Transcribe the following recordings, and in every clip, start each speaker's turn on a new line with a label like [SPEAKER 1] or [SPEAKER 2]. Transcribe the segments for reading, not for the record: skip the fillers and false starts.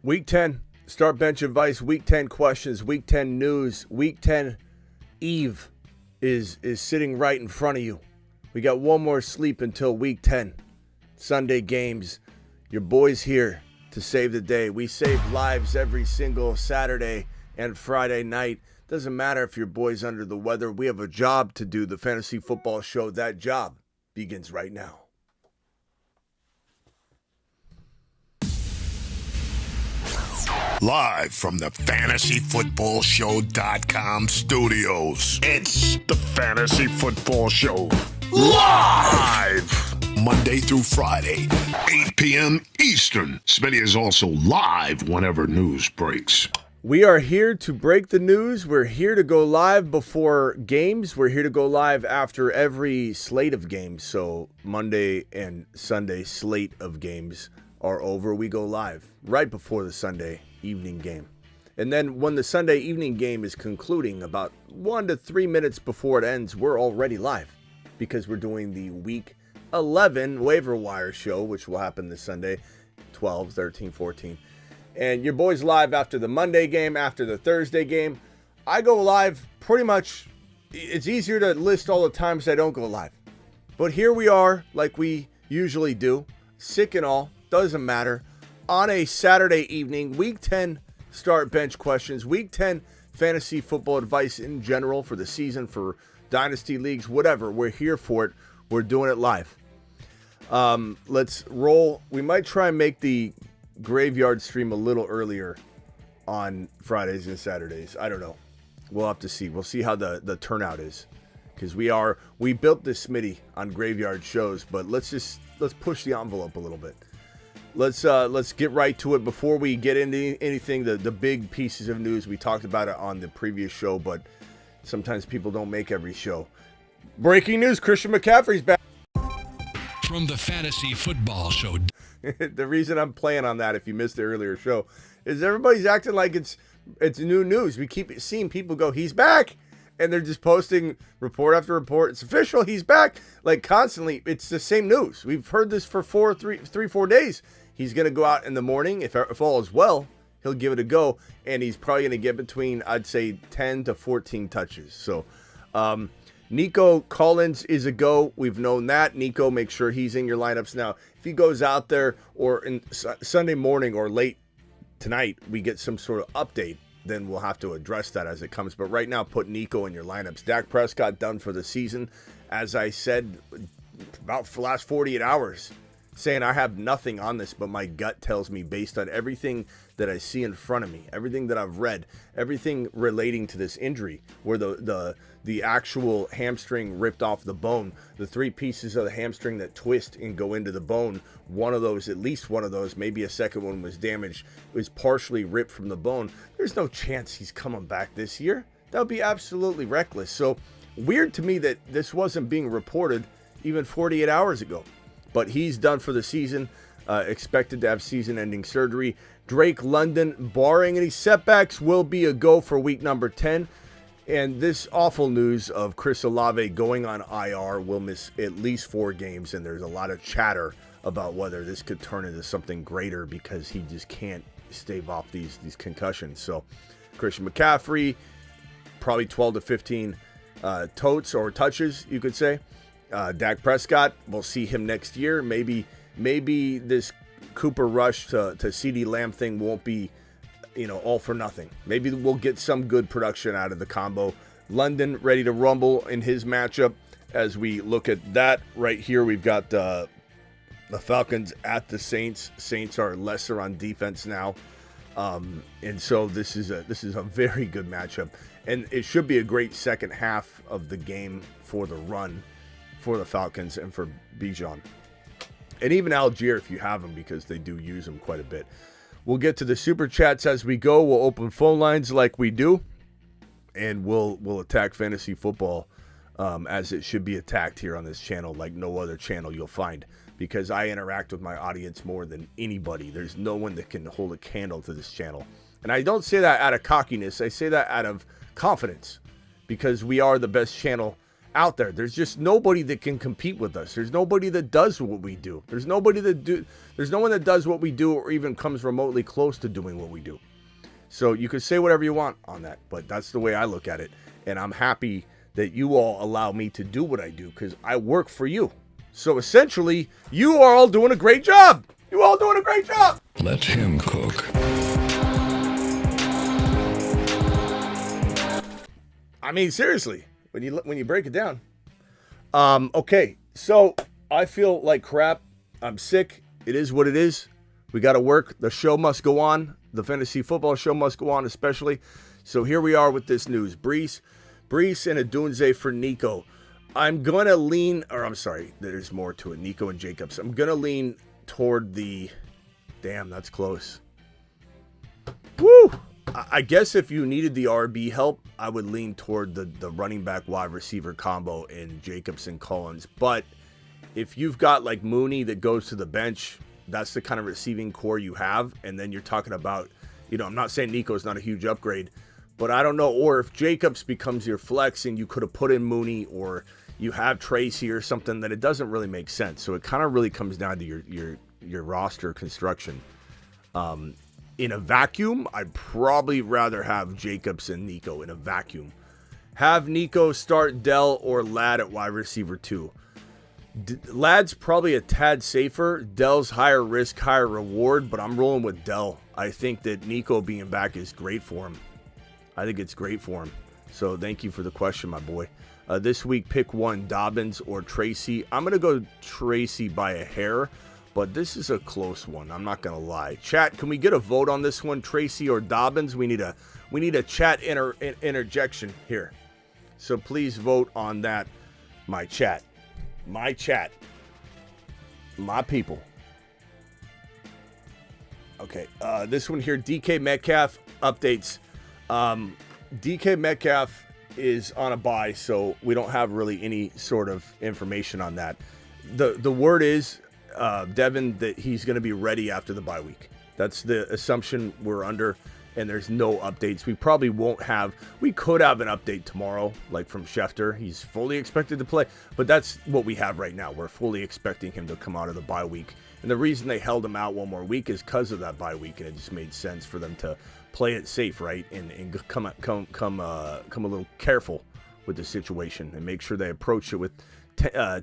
[SPEAKER 1] Week 10, start bench advice, week 10 questions, week 10 news, week 10 eve is sitting right in front of you. We got one more sleep until week 10. Sunday games. Your boys here to save the day. We save lives every single Saturday and Friday night. Doesn't matter if your boy's under the weather. We have a job to do. The Fantasy Football Show, that job begins right now.
[SPEAKER 2] Live from the FantasyFootballShow.com studios.
[SPEAKER 3] It's the Fantasy Football Show. Live!
[SPEAKER 2] Monday through Friday, 8 p.m. Eastern. Smitty is also live whenever news breaks.
[SPEAKER 1] We are here to break the news. We're here to go live before games. We're here to go live after every slate of games. So Monday and Sunday slate of games are over. We go live right before the Sunday evening game. And then when the Sunday evening game is concluding, about 1 to 3 minutes before it ends, we're already live because we're doing the Week 11 waiver wire show, which will happen this Sunday, 12, 13, 14. And your boy's live after the Monday game, after the Thursday game. I go live pretty much. It's easier to list all the times I don't go live. But here we are, like we usually do, sick and all, doesn't matter, on a Saturday evening, Week 10 start bench questions, Week 10 fantasy football advice in general for the season, for dynasty leagues, whatever. We're here for it. We're doing it live. Let's roll. We might try and make the graveyard stream a little earlier on Fridays and Saturdays. I don't know. We'll have to see. We'll see how the turnout is, because we built this Smitty on graveyard shows, but let's push the envelope a little bit. Let's get right to it before we get into anything. The big pieces of news, we talked about it on the previous show, but sometimes people don't make every show. Breaking news: Christian McCaffrey's back.
[SPEAKER 4] From the Fantasy Football Show.
[SPEAKER 1] The reason I'm playing on that, if you missed the earlier show, is everybody's acting like it's new news. We keep seeing people go, he's back, and they're just posting report after report. It's official, he's back, like constantly. It's the same news. We've heard this for 4 days. He's going to go out in the morning. If all is well, he'll give it a go, and he's probably going to get between, I'd say, 10 to 14 touches. So, Nico Collins is a go. We've known that. Nico, make sure he's in your lineups now. If he goes out there or in Sunday morning or late tonight, we get some sort of update, then we'll have to address that as it comes. But right now, put Nico in your lineups. Dak Prescott done for the season. As I said, about the last 48 hours, saying I have nothing on this, but my gut tells me, based on everything that I see in front of me, everything that I've read, everything relating to this injury, where the actual hamstring ripped off the bone, the 3 pieces of the hamstring that twist and go into the bone, one of those, at least one of those, maybe a second one was damaged, was partially ripped from the bone. There's no chance he's coming back this year. That would be absolutely reckless. So weird to me that this wasn't being reported even 48 hours ago. But he's done for the season, expected to have season-ending surgery. Drake London, barring any setbacks, will be a go for week number 10. And this awful news of Chris Olave going on IR, will miss at least 4 games, and there's a lot of chatter about whether this could turn into something greater because he just can't stave off these concussions. So Christian McCaffrey, probably 12 to 15 totes or touches, you could say. Dak Prescott, we'll see him next year. Maybe this Cooper Rush to CeeDee Lamb thing won't be, all for nothing. Maybe we'll get some good production out of the combo. London ready to rumble in his matchup. As we look at that right here, we've got the Falcons at the Saints. Saints are lesser on defense now, and so this is a very good matchup, and it should be a great second half of the game for the run for the Falcons and for Bijan. And even Algier if you have him, because they do use him quite a bit. We'll get to the super chats as we go. We'll open phone lines like we do, and we'll attack fantasy football as it should be attacked here on this channel, like no other channel you'll find, because I interact with my audience more than anybody. There's no one that can hold a candle to this channel. And I don't say that out of cockiness. I say that out of confidence, because we are the best channel out there. There's just nobody that can compete with us. There's nobody that does what we do. There's no one that does what we do or even comes remotely close to doing what we do. So you can say whatever you want on that, but that's the way I look at it. And I'm happy that you all allow me to do what I do because I work for you. So essentially, you are all doing a great job. You all doing a great job.
[SPEAKER 4] Let him cook.
[SPEAKER 1] I mean, seriously, when you break it down. Okay, so I feel like crap. I'm sick. It is what it is. We got to work. The show must go on. The fantasy football show must go on, especially. So here we are with this news. Brees and Adunze for Nico. I'm going to lean, there's more to it. Nico and Jacobs. I'm going to lean toward damn, that's close. Woo! I guess if you needed the RB help, I would lean toward the running back wide receiver combo in Jacobs and Collins. But if you've got like Mooney that goes to the bench, that's the kind of receiving core you have. And then you're talking about, I'm not saying Nico's not a huge upgrade, but I don't know. Or if Jacobs becomes your flex and you could have put in Mooney, or you have Tracy or something, that it doesn't really make sense. So it kind of really comes down to your roster construction. In a vacuum, I'd probably rather have Jacobs and Nico in a vacuum. Have Nico start Dell or Ladd at wide receiver 2. Ladd's probably a tad safer. Dell's higher risk, higher reward, but I'm rolling with Dell. I think that Nico being back is great for him. I think it's great for him. So thank you for the question, my boy. This week, pick one, Dobbins or Tracy. I'm going to go Tracy by a hair, but this is a close one. I'm not going to lie. Chat, can we get a vote on this one, Tracy or Dobbins? We need a chat interjection here. So please vote on that, my chat. My chat. My people. Okay, this one here, DK Metcalf updates. DK Metcalf is on a bye, so we don't have really any sort of information on that. The word is, Devin, that he's going to be ready after the bye week. That's the assumption we're under, and there's no updates. We probably won't have. We could have an update tomorrow, like from Schefter. He's fully expected to play, but that's what we have right now. We're fully expecting him to come out of the bye week, and the reason they held him out one more week is because of that bye week, and it just made sense for them to play it safe, right, and come a little careful with the situation and make sure they approach it with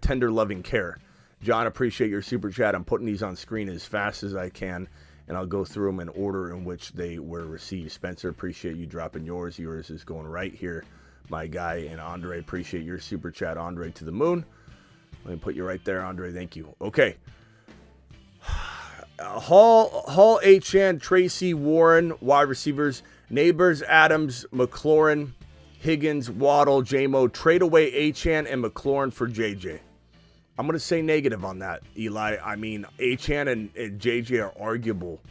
[SPEAKER 1] tender, loving care. John, appreciate your super chat. I'm putting these on screen as fast as I can, and I'll go through them in order in which they were received. Spencer, appreciate you dropping yours. Yours is going right here, my guy. And Andre, appreciate your super chat. Andre to the moon. Let me put you right there, Andre. Thank you. Okay. Hall, Achane, Tracy, Warren, wide receivers, Neighbors, Adams, McLaurin, Higgins, Waddle, J-Mo. Trade away Achane and McLaurin for JJ. I'm going to say negative on that, Eli. I mean, Achane and JJ are arguable,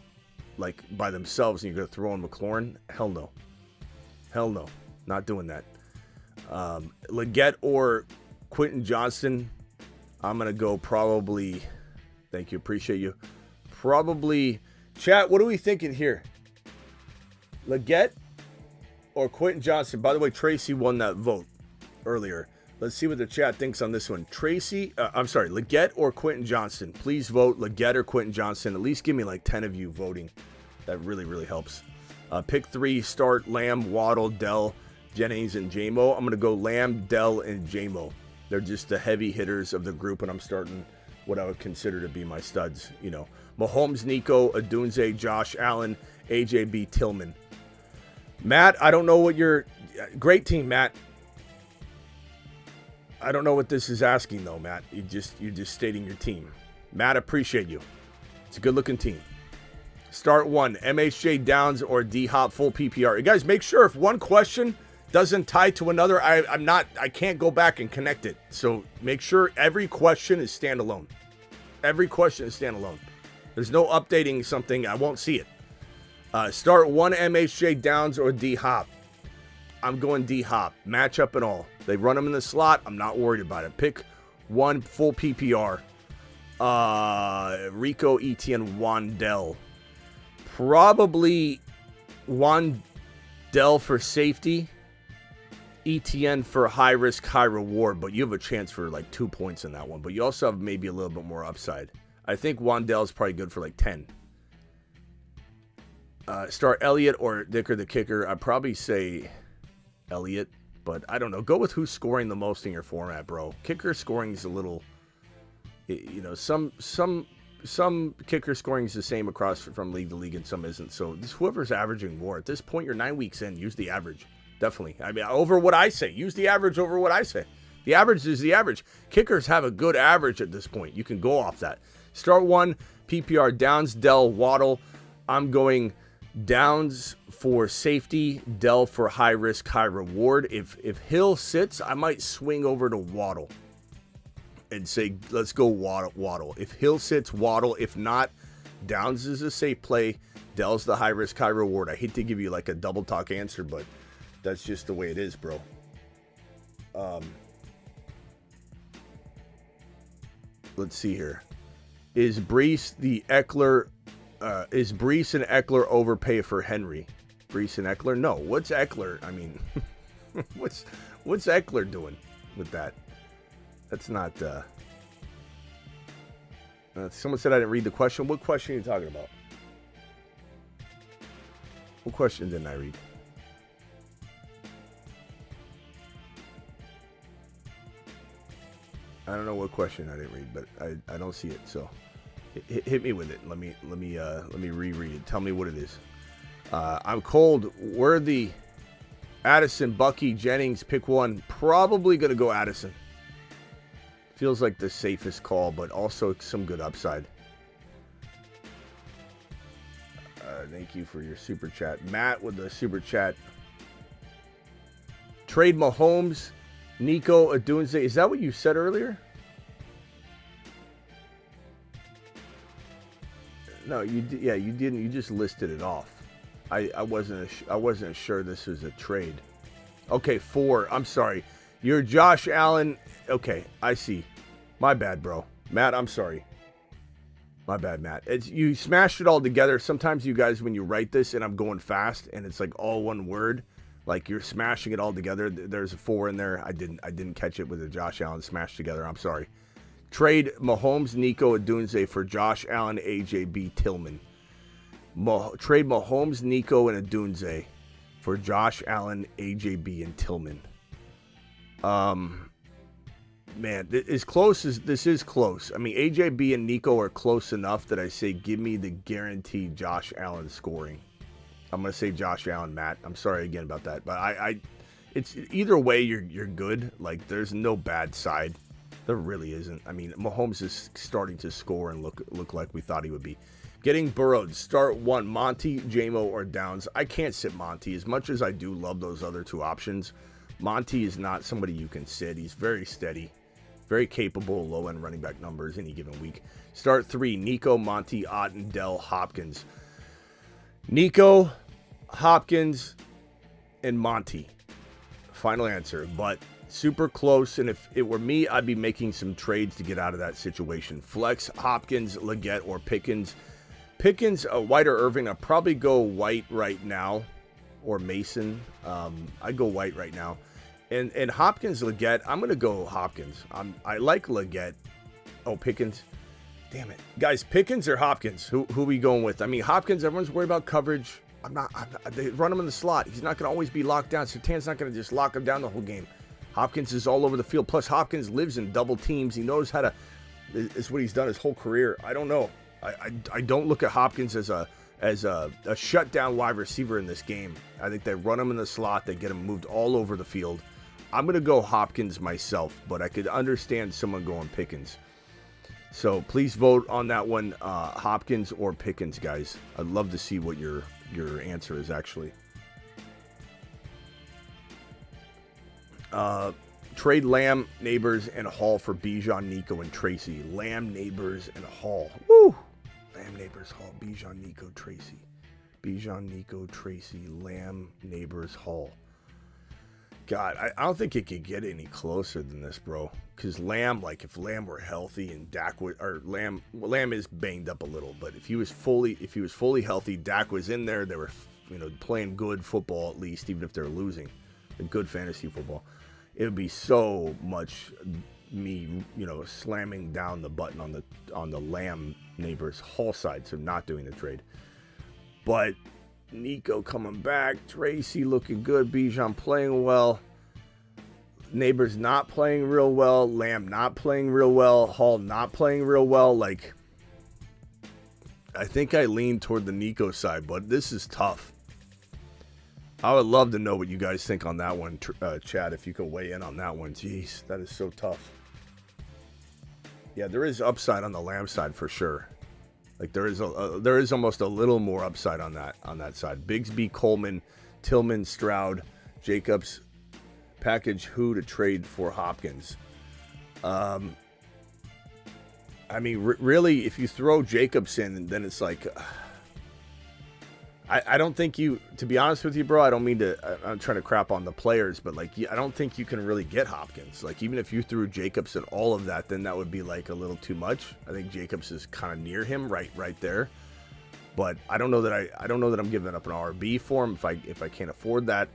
[SPEAKER 1] like, by themselves, and you're going to throw in McLaurin? Hell no. Hell no. Not doing that. Leggett or Quentin Johnston, I'm going to go probably, thank you, appreciate you. Probably, chat, what are we thinking here? Leggett or Quentin Johnston? By the way, Tracy won that vote earlier. Let's see what the chat thinks on this one. Leggett or Quentin Johnston? Please vote Leggett or Quentin Johnston. At least give me like 10 of you voting. That really, really helps. Pick 3, start Lamb, Waddle, Dell, Jennings, and J-Mo. I'm going to go Lamb, Dell, and J-Mo. They're just the heavy hitters of the group, and I'm starting what I would consider to be my studs, Mahomes, Nico, Adunze, Josh Allen, AJB, Tillman. Matt, I don't know what great team, Matt. I don't know what this is asking though, Matt. You're just stating your team. Matt, appreciate you. It's a good looking team. Start 1, MHJ Downs or D-Hop full PPR. You guys, make sure if one question doesn't tie to another, I can't go back and connect it. So make sure every question is standalone. Every question is standalone. There's no updating something. I won't see it. Start 1, MHJ Downs or D-Hop. I'm going D-Hop. Matchup and all. They run him in the slot. I'm not worried about it. Pick 1 full PPR. Rico, Etienne, Wandell. Probably Wandell for safety. ETN for high risk, high reward, but you have a chance for like 2 points in that one. But you also have maybe a little bit more upside. I think Wandell's probably good for like 10. Start Elliott or Dicker the kicker. I'd probably say Elliott, but I don't know. Go with who's scoring the most in your format, bro. Kicker scoring is a little, some kicker scoring is the same across from league to league and some isn't. So this whoever's averaging more at this point, you're 9 weeks in. Use the average. Definitely. I mean, over what I say. Use the average over what I say. The average is the average. Kickers have a good average at this point. You can go off that. Start 1, PPR, Downs, Dell, Waddle. I'm going Downs for safety, Dell for high risk, high reward. If Hill sits, I might swing over to Waddle and say, let's go Waddle. If Hill sits, Waddle. If not, Downs is a safe play. Dell's the high risk, high reward. I hate to give you like a double talk answer, but that's just the way it is, bro. Let's see here. Is Brees and Eckler overpay for Henry? Brees and Eckler? No. What's Eckler? I mean, what's Eckler doing with that? That's not. Someone said I didn't read the question. What question are you talking about? What question didn't I read? I don't know what question I didn't read, but I don't see it. So hit me with it. Let me reread it. Tell me what it is. I'm cold. Worthy, Addison, Bucky, Jennings. Pick one. Probably gonna go Addison. Feels like the safest call, but also some good upside. Thank you for your super chat, Matt, with the super chat. Trade Mahomes. Nico Adunze, is that what you said earlier? No, you didn't. You just listed it off. I wasn't sure this was a trade. Okay, 4. I'm sorry. You're Josh Allen. Okay, I see. My bad, bro. Matt, I'm sorry. My bad, Matt. You smashed it all together. Sometimes you guys, when you write this and I'm going fast and it's like all one word, like you're smashing it all together. There's a 4 in there. I didn't catch it with the Josh Allen smashed together. I'm sorry. Trade Mahomes, Nico Adunze for Josh Allen, AJB, Tillman. Trade Mahomes, Nico, and Adunze for Josh Allen, AJB, and Tillman. Man, this is close. I mean, AJB and Nico are close enough that I say give me the guaranteed Josh Allen scoring. I'm gonna say Josh Allen, Matt. I'm sorry again about that, but it's either way you're good. Like there's no bad side. There really isn't. I mean, Mahomes is starting to score and look like we thought he would be. Getting burrowed. Start 1, Monty, JMO, or Downs. I can't sit Monty. As much as I do love those other 2 options, Monty is not somebody you can sit. He's very steady, very capable, low-end running back numbers any given week. Start 3, Nico, Monty, Otten, Dell, Hopkins. Nico, Hopkins, and Monty. Final answer, but super close. And if it were me, I'd be making some trades to get out of that situation. Flex, Hopkins, Leggett, or Pickens. Pickens, White or Irving. I'd probably go White right now, or Mason. I'd go White right now. And Hopkins, Leggett. I'm gonna go Hopkins. I like Leggett. Oh, Pickens. Damn it, guys. Pickens or Hopkins? Who are we going with? I mean, Hopkins. Everyone's worried about coverage. I'm not. They run him in the slot. He's not gonna always be locked down. Sertan's not gonna just lock him down the whole game. Hopkins is all over the field. Plus, Hopkins lives in double teams. He knows how to. It's what he's done his whole career. I don't know. I don't look at Hopkins as a shutdown wide receiver in this game. I think they run him in the slot. They get him moved all over the field. I'm going to go Hopkins myself, but I could understand someone going Pickens. So please vote on that one, Hopkins or Pickens, guys. I'd love to see what your answer is actually. Trade Lamb, Neighbors, and Hall for Bijan, Nico, and Tracy. Lamb, Neighbors, and Hall. Woo! Lamb, Neighbors, Hall. Bijan, Nico, Tracy. Bijan, Nico, Tracy. Lamb, Neighbors, Hall. God, I don't think it could get any closer than this, bro. Because Lamb, like if Lamb were healthy and Dak would, or Lamb is banged up a little, but if he was fully healthy, Dak was in there. They were, playing good football at least, even if they're losing. a good fantasy football, it would be so much me, slamming down the button on the Lamb Neighbors Hall side, so not doing the trade. But Nico coming back, Tracy looking good, Bijan playing well, Neighbors not playing real well, Lamb not playing real well, Hall not playing real well. Like, I think I lean toward the Nico side, but this is tough. I would love to know what you guys think on that one, Chad, if you can weigh in on that one. Jeez, that is so tough. Yeah, there is upside on the Lamb side for sure. Like, there is almost a little more upside on that side. Bigsby, Coleman, Tillman, Stroud, Jacobs, package who to trade for Hopkins. I mean, really, if you throw Jacobs in, then it's like, I don't think you, to be honest with you, bro, I don't mean to, I'm trying to crap on the players, but like, I don't think you can really get Hopkins. Like, even if you threw Jacobs and all of that, then that would be like a little too much. I think Jacobs is kind of near him, right there. But I don't know that I'm giving up an RB for him if I can't afford that.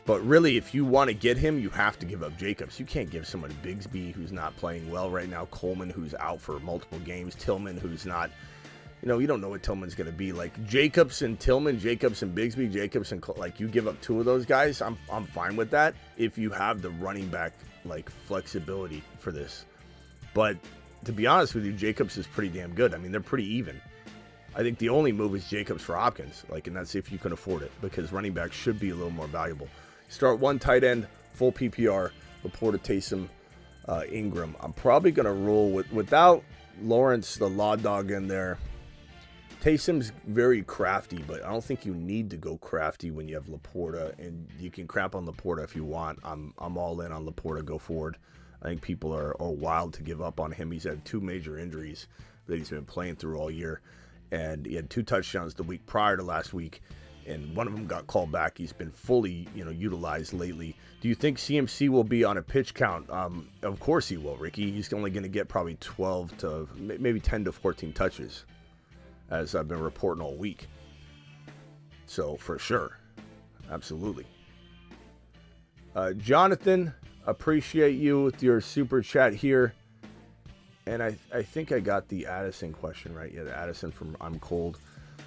[SPEAKER 1] But really, if you want to get him, you have to give up Jacobs. You can't give someone Bigsby who's not playing well right now, Coleman who's out for multiple games, Tillman who's not, you don't know what Tillman's going to be. Like, Jacobs and Tillman, Jacobs and Bigsby, Jacobs and, like, you give up two of those guys, I'm fine with that if you have the running back, like, flexibility for this. But to be honest with you, Jacobs is pretty damn good. I mean, they're pretty even. I think the only move is Jacobs for Hopkins, like, and that's if you can afford it, because running backs should be a little more valuable. Start one tight end, full PPR, Laporta, Taysom, Ingram. I'm probably going to roll without Lawrence, the law dog, in there. Taysom's very crafty, but I don't think you need to go crafty when you have Laporta, and you can crap on Laporta if you want. I'm all in on Laporta. Go forward. I think people are wild to give up on him. He's had two major injuries that he's been playing through all year, and he had 2 touchdowns the week prior to last week, and one of them got called back. He's been fully, utilized lately. Do you think CMC will be on a pitch count? Of course he will, Ricky. He's only going to get probably 12 to maybe 10 to 14 touches, as I've been reporting all week. So, for sure. Absolutely. Jonathan, appreciate you with your super chat here. And I think I got the Addison question right. Yeah, the Addison from I'm Cold.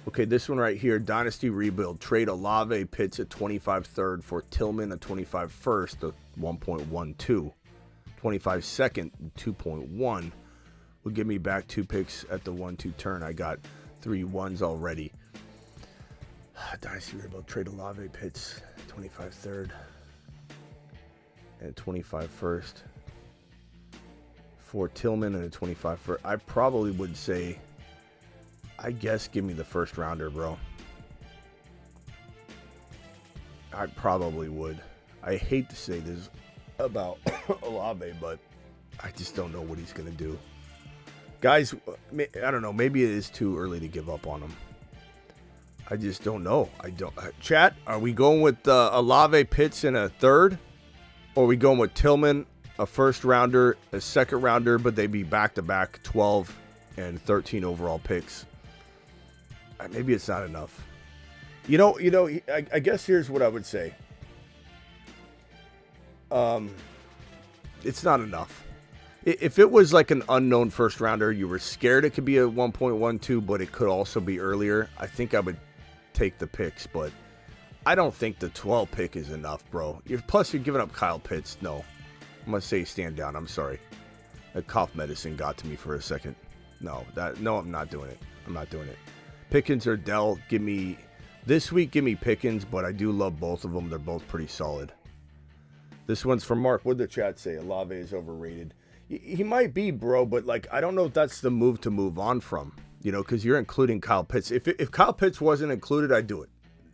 [SPEAKER 1] Okay, this one right here. Dynasty rebuild. Trade Olave Pitts at 25 third for Tillman at 25 first at 1.12. 25 second, 2.1. Will give me back 2 picks at the 1-2 turn. I got 3 ones already. Dynasty rebuild. Trade Olave Pitts 25 third and 25 first for Tillman and a 25 first. I probably would say, I guess, give me the first rounder, bro. I probably would. I hate to say this about Olave, but I just don't know what he's going to do. Guys, I don't know. Maybe it is too early to give up on him. I just don't know. Chat, are we going with Olave, Pitts in a third? Or are we going with Tillman, a first rounder, a second rounder, but they be back-to-back 12 and 13 overall picks? Maybe it's not enough. I guess here's what I would say. It's not enough. If it was like an unknown first rounder, you were scared it could be a 1.12, but it could also be earlier, I think I would take the picks, but I don't think the 12 pick is enough, bro. Plus, you're giving up Kyle Pitts. No. I'm going to say stand down. I'm sorry. That cough medicine got to me for a second. No, I'm not doing it. I'm not doing it. Pickens or Dell, give me Pickens, but I do love both of them. They're both pretty solid. This one's from Mark. What'd the chat say? Olave is overrated. He might be, bro, but like, I don't know if that's the move to move on from, because you're including Kyle Pitts. If Kyle Pitts wasn't included, I'd do it.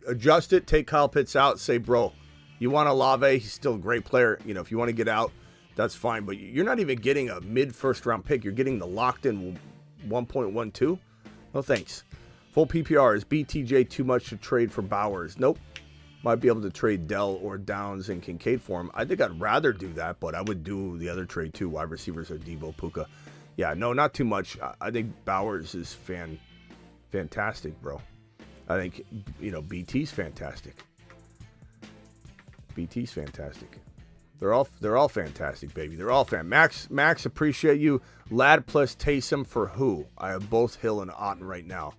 [SPEAKER 1] Adjust it, take Kyle Pitts out, say, bro, you want Olave, he's still a great player. If you want to get out, that's fine. But you're not even getting a mid-first round pick. You're getting the locked-in 1.12. No thanks. Full PPR. Is BTJ too much to trade for Bowers? Nope. Might be able to trade Dell or Downs and Kincaid for him. I think I'd rather do that, but I would do the other trade too. Wide receivers are Debo, Puka. Yeah, no, not too much. I think Bowers is fantastic, bro. I think, BT's fantastic. BT's fantastic. They're all fantastic, baby. They're all Max, appreciate you. Lad plus Taysom for who? I have both Hill and Otten right now.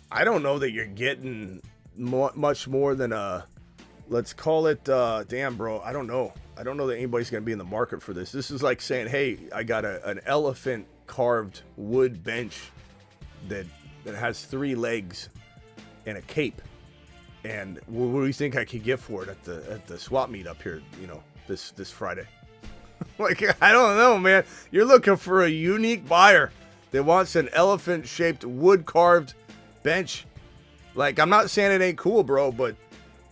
[SPEAKER 1] I don't know that you're getting much more than let's call it, damn, bro. I don't know. I don't know that anybody's going to be in the market for this. This is like saying, hey, I got an elephant carved wood bench that has 3 legs and a cape. And what do you think I could get for it at the swap meet up here, this Friday? Like, I don't know, man. You're looking for a unique buyer that wants an elephant-shaped wood-carved bench. Like, I'm not saying it ain't cool, bro, but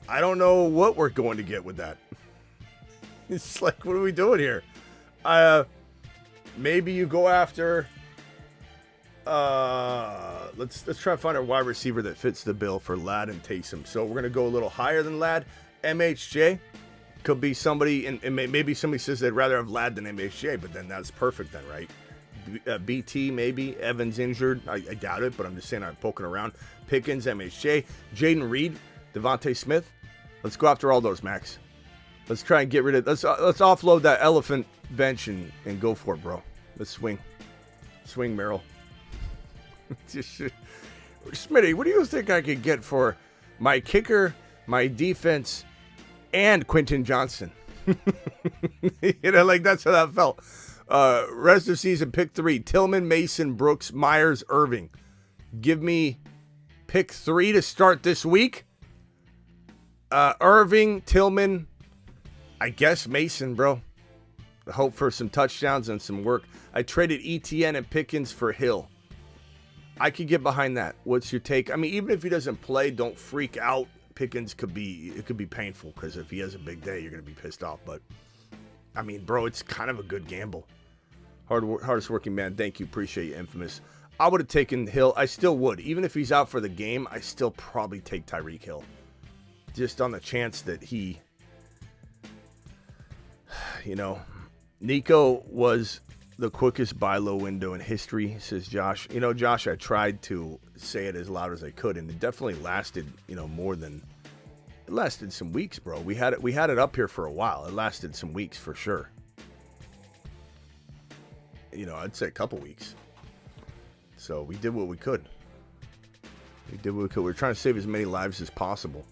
[SPEAKER 1] I don't know what we're going to get with that. It's like, what are we doing here? Maybe you go after... let's try to find a wide receiver that fits the bill for Ladd and Taysom. So we're gonna go a little higher than Ladd. MHJ could be somebody, and maybe somebody says they'd rather have Ladd than MHJ, but then that's perfect then, right? BT maybe. Evans injured. I doubt it, but I'm just saying I'm poking around. Pickens, MHJ, Jaden Reed, Devontae Smith. Let's go after all those, Max. Let's try and get rid of. Let's offload that elephant bench and go for it, bro. Let's swing, Merrill. Smitty, what do you think I could get for my kicker, my defense, and Quentin Johnson? Like that's how that felt. Rest of season, pick 3. Tillman, Mason, Brooks, Myers, Irving. Give me pick 3 to start this week. Irving, Tillman, I guess Mason, bro. Hope for some touchdowns and some work. I traded ETN and Pickens for Hill. I could get behind that. What's your take? I mean, even if he doesn't play, don't freak out. Pickens could be painful because if he has a big day, you're going to be pissed off. But, I mean, bro, it's kind of a good gamble. Hardest working man. Thank you. Appreciate you, Infamous. I would have taken Hill. I still would. Even if he's out for the game, I still probably take Tyreek Hill. Just on the chance that he, Nico was the quickest buy low window in history, says Josh. Josh, I tried to say it as loud as I could, and it definitely lasted, more than it lasted some weeks, bro. We had it up here for a while. It lasted some weeks for sure. I'd say a couple weeks. So we did what we could. We were trying to save as many lives as possible.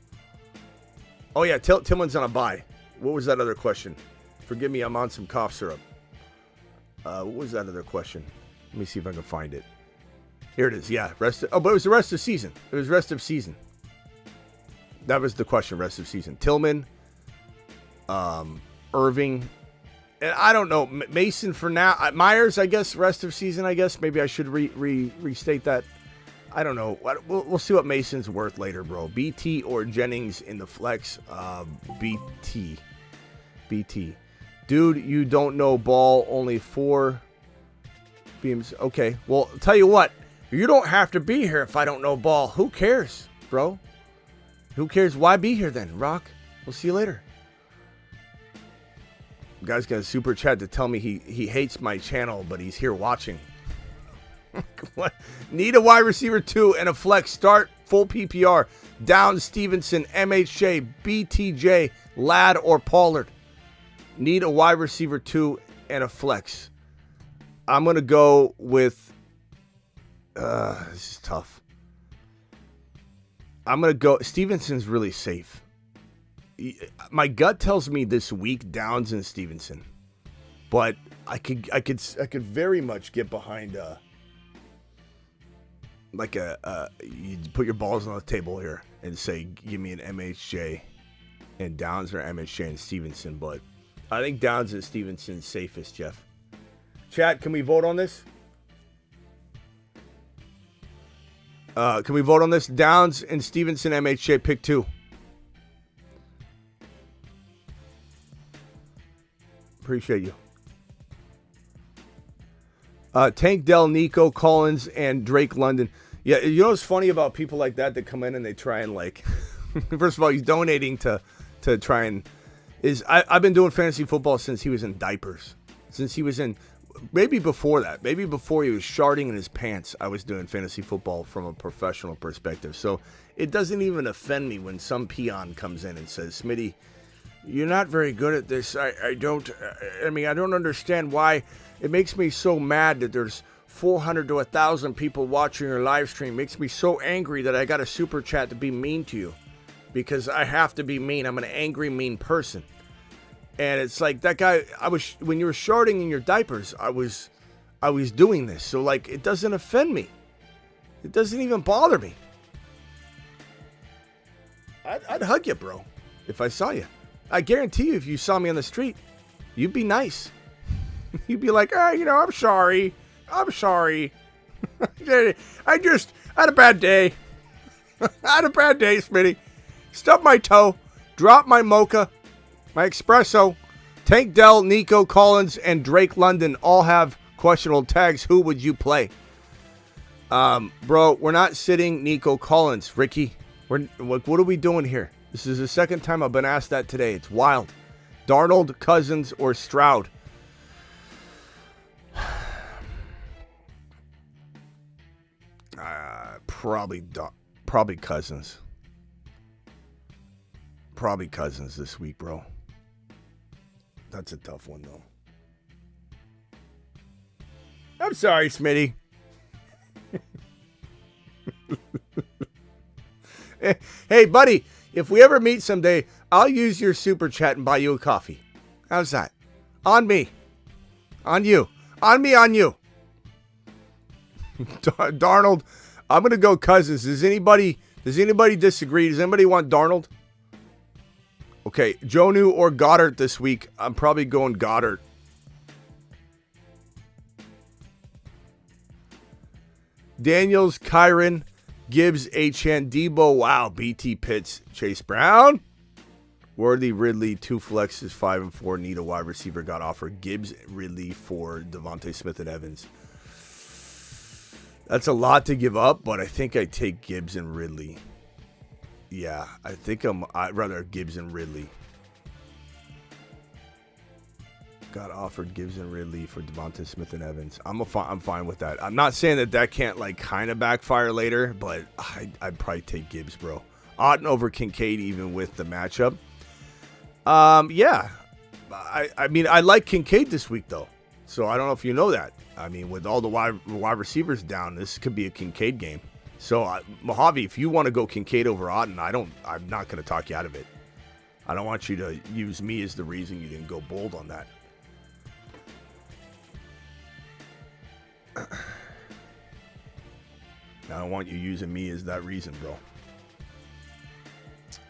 [SPEAKER 1] Oh yeah, Tillman's on a bye. What was that other question? Forgive me, I'm on some cough syrup. What was that other question? Let me see if I can find it. Here it is. Yeah, but it was the rest of season. It was rest of season. That was the question, rest of season. Tillman, Irving, and I don't know, Mason for now. Myers, I guess, rest of season, I guess. Maybe I should restate that. I don't know. We'll see what Mason's worth later, bro. BT or Jennings in the flex. BT. Dude, you don't know ball. Only 4 beams. Okay. Well, I'll tell you what. You don't have to be here if I don't know ball. Who cares, bro? Who cares? Why be here then, Rock? We'll see you later. Guy's got a super chat to tell me he hates my channel, but he's here watching. What? Need a wide receiver 2 and a flex. Start full PPR. Down Stevenson, MHJ, BTJ, Ladd, or Pollard. Need a wide receiver 2 and a flex. I'm going to go with... this is tough. I'm going to go... Stevenson's really safe. My gut tells me this week Downs and Stevenson. But I could very much get behind... you put your balls on the table here and say, give me an MHJ and Downs, or MHJ and Stevenson. But I think Downs and Stevenson's safest, Jeff. Chat, can we vote on this? Can we vote on this? Downs and Stevenson, MHJ, pick 2. Appreciate you. Tank Dell, Nico Collins, and Drake London. Yeah, you know what's funny about people like that come in and they try and first of all, he's donating to try and I've been doing fantasy football since he was in diapers. Since he was in, maybe before that, maybe before he was sharding in his pants, I was doing fantasy football from a professional perspective. So it doesn't even offend me when some peon comes in and says, Smitty, you're not very good at this. I don't understand why. It makes me so mad that there's 400 to 1,000 people watching your live stream. It makes me so angry that I got a super chat to be mean to you because I have to be mean. I'm an angry, mean person. And it's like that guy, when you were sharding in your diapers, I was doing this. So like, it doesn't offend me. It doesn't even bother me. I'd hug you, bro, if I saw you. I guarantee you, if you saw me on the street, you'd be nice. You'd be like, I'm sorry. I'm sorry. I had a bad day. I had a bad day, Smitty. Stubbed my toe, dropped my mocha, my espresso. Tank Dell, Nico Collins, and Drake London all have questionable tags. Who would you play? Bro, we're not sitting Nico Collins, Ricky. What are we doing here? This is the second time I've been asked that today. It's wild. Darnold, Cousins, or Stroud? Probably Cousins. Probably Cousins this week, bro. That's a tough one, though. I'm sorry, Smitty. Hey, buddy, if we ever meet someday, I'll use your super chat and buy you a coffee. How's that? On me. On you. On me, on you. Darnold, I'm going to go Cousins. Does anybody disagree? Does anybody want Darnold? Okay, Jonu or Goddard this week. I'm probably going Goddard. Daniels, Kyron, Gibbs, Achane, Debo. Wow, BT Pitts, Chase Brown. Worthy, Ridley, 2 flexes, 5 and 4. Need a wide receiver. Got offered. Gibbs, Ridley for Devontae Smith and Evans. That's a lot to give up, but I think I take Gibbs and Ridley. Yeah, I'd rather Gibbs and Ridley. Got offered Gibbs and Ridley for Devontae Smith and Evans. I'm fine with that. I'm not saying that can't like kind of backfire later, but I'd probably take Gibbs, bro. Otten over Kincaid even with the matchup. Yeah. I mean, I like Kincaid this week though. So I don't know if you know that. I mean, with all the wide receivers down, this could be a Kincaid game. So, Mojave, if you want to go Kincaid over Otten, I'm not going to talk you out of it. I don't want you to use me as the reason you didn't go bold on that. I don't want you using me as that reason, bro.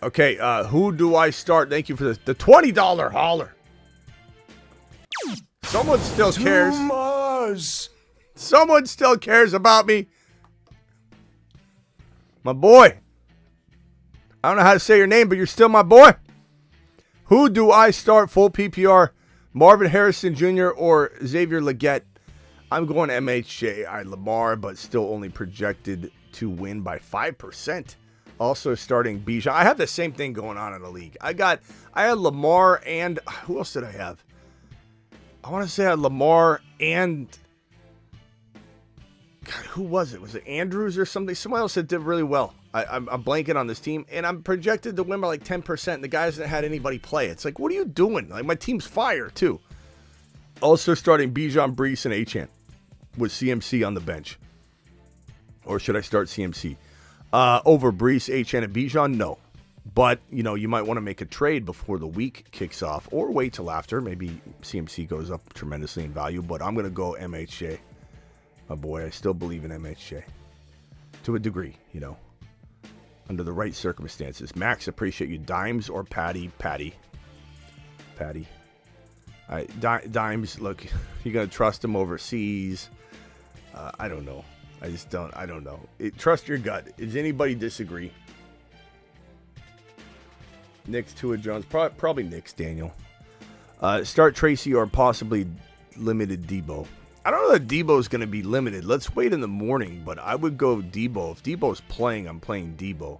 [SPEAKER 1] Okay, who do I start? Thank you for the $20 holler. Someone still cares. Someone still cares about me. My boy. I don't know how to say your name, but you're still my boy. Who do I start full PPR? Marvin Harrison Jr. or Xavier Legette? I'm going MHJ. Lamar, but still only projected to win by 5%. Also starting Bijan. I have the same thing going on in the league. I had Lamar and who else did I have? I want to say I had Lamar and God, who was it? Was it Andrews or something? Someone else that did really well. I'm blanking on this team, and I'm projected to win by like 10%. And the guys that had anybody play. It's like, what are you doing? Like my team's fire too. Also starting Bijan, Brees, and Achane with CMC on the bench. Or should I start CMC? Over Brees, Achane, and Bijan? No. But, you might want to make a trade before the week kicks off or wait till after. Maybe CMC goes up tremendously in value, but I'm going to go MHJ. My boy, I still believe in MHJ. To a degree, under the right circumstances. Max, appreciate you. Dimes or Patty? Patty. Dimes, look, you're going to trust him overseas. I don't know. I don't know. Trust your gut. Does anybody disagree? Nick's Tua Jones. Probably Nick's Daniel. Start Tracy or possibly limited Debo. I don't know that Debo's going to be limited. Let's wait in the morning, but I would go Debo. If Debo's playing, I'm playing Debo.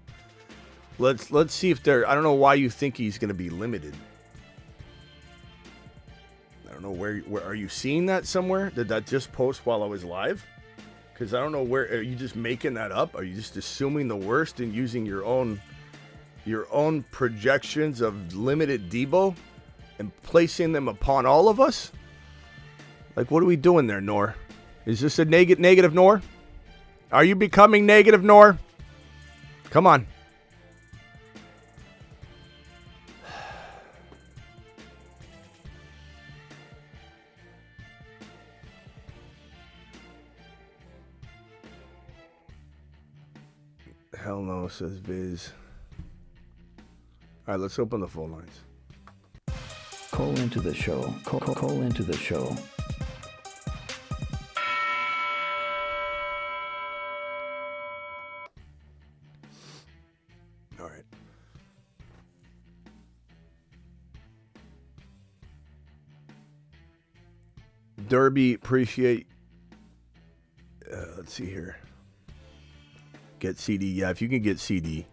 [SPEAKER 1] Let's see if I don't know why you think he's going to be limited. I don't don't know where are you seeing that somewhere? Did that just post while I was live? Because I don't know where. Are you just making that up? Are you just assuming the worst and using your own projections of limited Debo and placing them upon all of us? Like, what are we doing there, Nor? Is this a negative, Nor? Are you becoming negative, Nor? Come on. Hell no, says Viz. All right, let's open the phone lines.
[SPEAKER 5] Call into the show. Call into the show.
[SPEAKER 1] All right. Derby, appreciate. Let's see here. Get CD. Yeah, if you can get CD,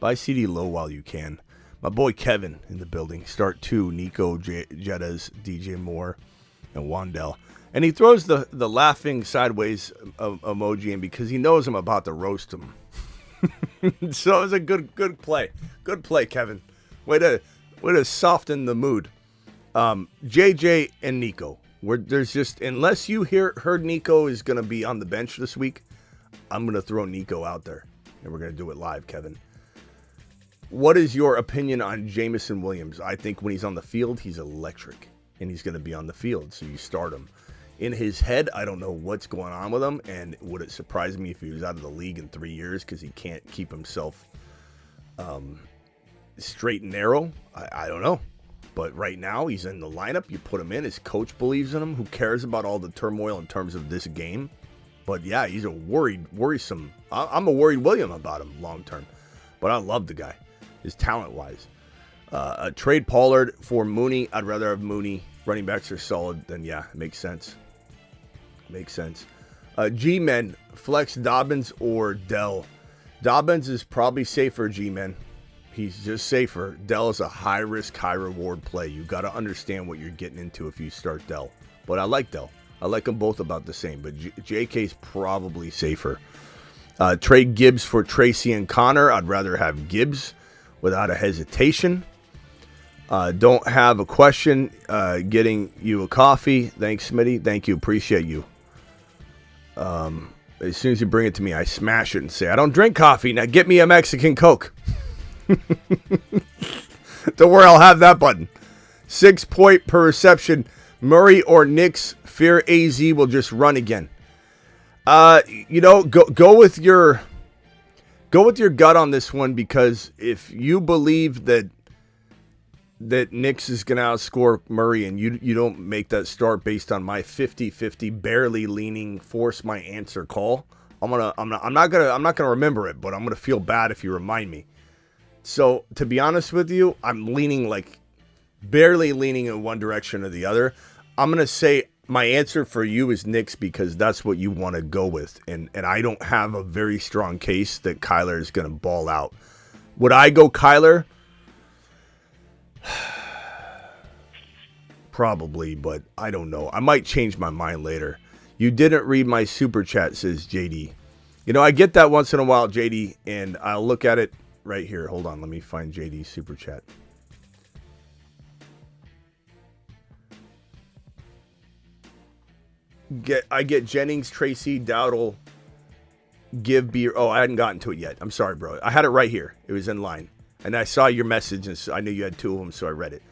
[SPEAKER 1] buy CD low while you can. My boy Kevin in the building. Start 2, Nico, Jettas, DJ Moore, and Wandell. And he throws the laughing sideways emoji in because he knows I'm about to roast him. So it was a good play. Good play, Kevin. Way to soften the mood. JJ and Nico. There's just, unless you heard Nico is going to be on the bench this week, I'm going to throw Nico out there. And we're going to do it live, Kevin. What is your opinion on Jameson Williams? I think when he's on the field, he's electric. And he's going to be on the field, so you start him. In his head, I don't know what's going on with him. And would it surprise me if he was out of the league in 3 years because he can't keep himself straight and narrow? I don't know. But right now, he's in the lineup. You put him in. His coach believes in him. Who cares about all the turmoil in terms of this game? But yeah, he's a worrisome. I'm a worried William about him long term. But I love the guy, his talent-wise. Trade Pollard for Mooney. I'd rather have Mooney. Running backs are solid. Then yeah, it makes sense. Makes sense. G-Men, flex Dobbins or Dell. Dobbins is probably safer, G-Men. He's just safer. Dell is a high-risk, high-reward play. You got to understand what you're getting into if you start Dell. But I like Dell. I like them both about the same. But JK's probably safer. Trade Gibbs for Tracy and Connor. I'd rather have Gibbs without a hesitation. Don't have a question. Getting you a coffee. Thanks, Smitty. Thank you. Appreciate you. As soon as you bring it to me, I smash it and say, I don't drink coffee. Now get me a Mexican Coke. Don't worry, I'll have that button. 6 point per reception. Murray or Knicks. Fear AZ will just run again. Go with your gut on this one, because if you believe that Knicks is going to outscore Murray and you don't make that start based on my 50-50 barely leaning force my answer call, I'm not going to remember it, but I'm going to feel bad if you remind me. So, to be honest with you, I'm barely leaning in one direction or the other. I'm going to say my answer for you is Knicks because that's what you want to go with. And I don't have a very strong case that Kyler is going to ball out. Would I go Kyler? Probably, but I don't know. I might change my mind later. You didn't read my super chat, says JD. I get that once in a while, JD, and I'll look at it right here. Hold on, let me find JD's super chat. I get Jennings, Tracy, Dowdle, give B. Oh, I hadn't gotten to it yet. I'm sorry, bro. I had it right here. It was in line. And I saw your message, and I knew you had 2 of them, so I read it.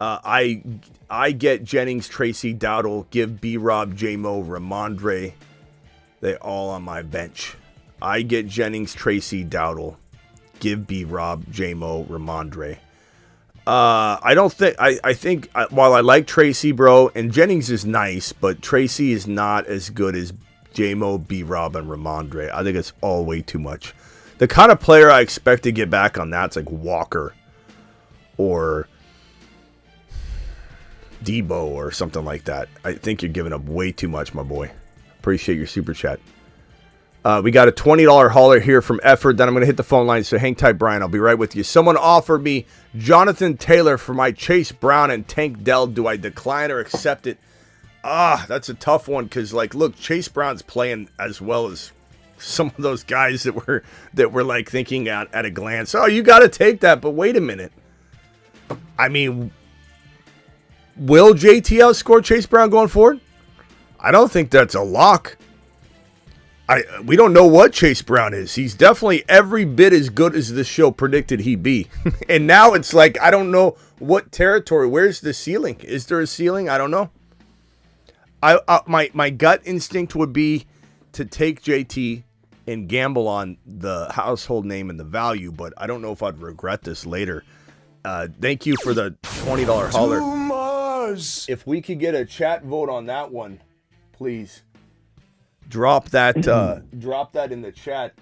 [SPEAKER 1] I get Jennings, Tracy, Dowdle, give B-Rob, J-Mo, Ramondre. They all on my bench. I get Jennings, Tracy, Dowdle, give B-Rob, J-Mo, Ramondre. I think while I like Tracy, bro, and Jennings is nice, but Tracy is not as good as J-Mo, B-Rob, and Ramondre. I think it's all way too much. The kind of player I expect to get back on that's like Walker or Debo or something like that. I think you're giving up way too much, my boy. Appreciate your super chat. We got a $20 hauler here from Effort. Then I'm going to hit the phone line, so hang tight, Brian. I'll be right with you. Someone offered me Jonathan Taylor for my Chase Brown and Tank Dell. Do I decline or accept it? That's a tough one because, like, look, Chase Brown's playing as well as some of those guys that were like thinking at a glance, oh, you got to take that. But wait a minute. I mean, will JT outscore Chase Brown going forward? I don't think that's a lock. We don't know what Chase Brown is. He's definitely every bit as good as the show predicted he'd be. And now it's like, I don't know what territory. Where's the ceiling? Is there a ceiling? I don't know. My gut instinct would be to take JT and gamble on the household name and the value, but I don't know if I'd regret this later. Thank you for the $20 hauler. If we could get a chat vote on that one, please drop that in the chat.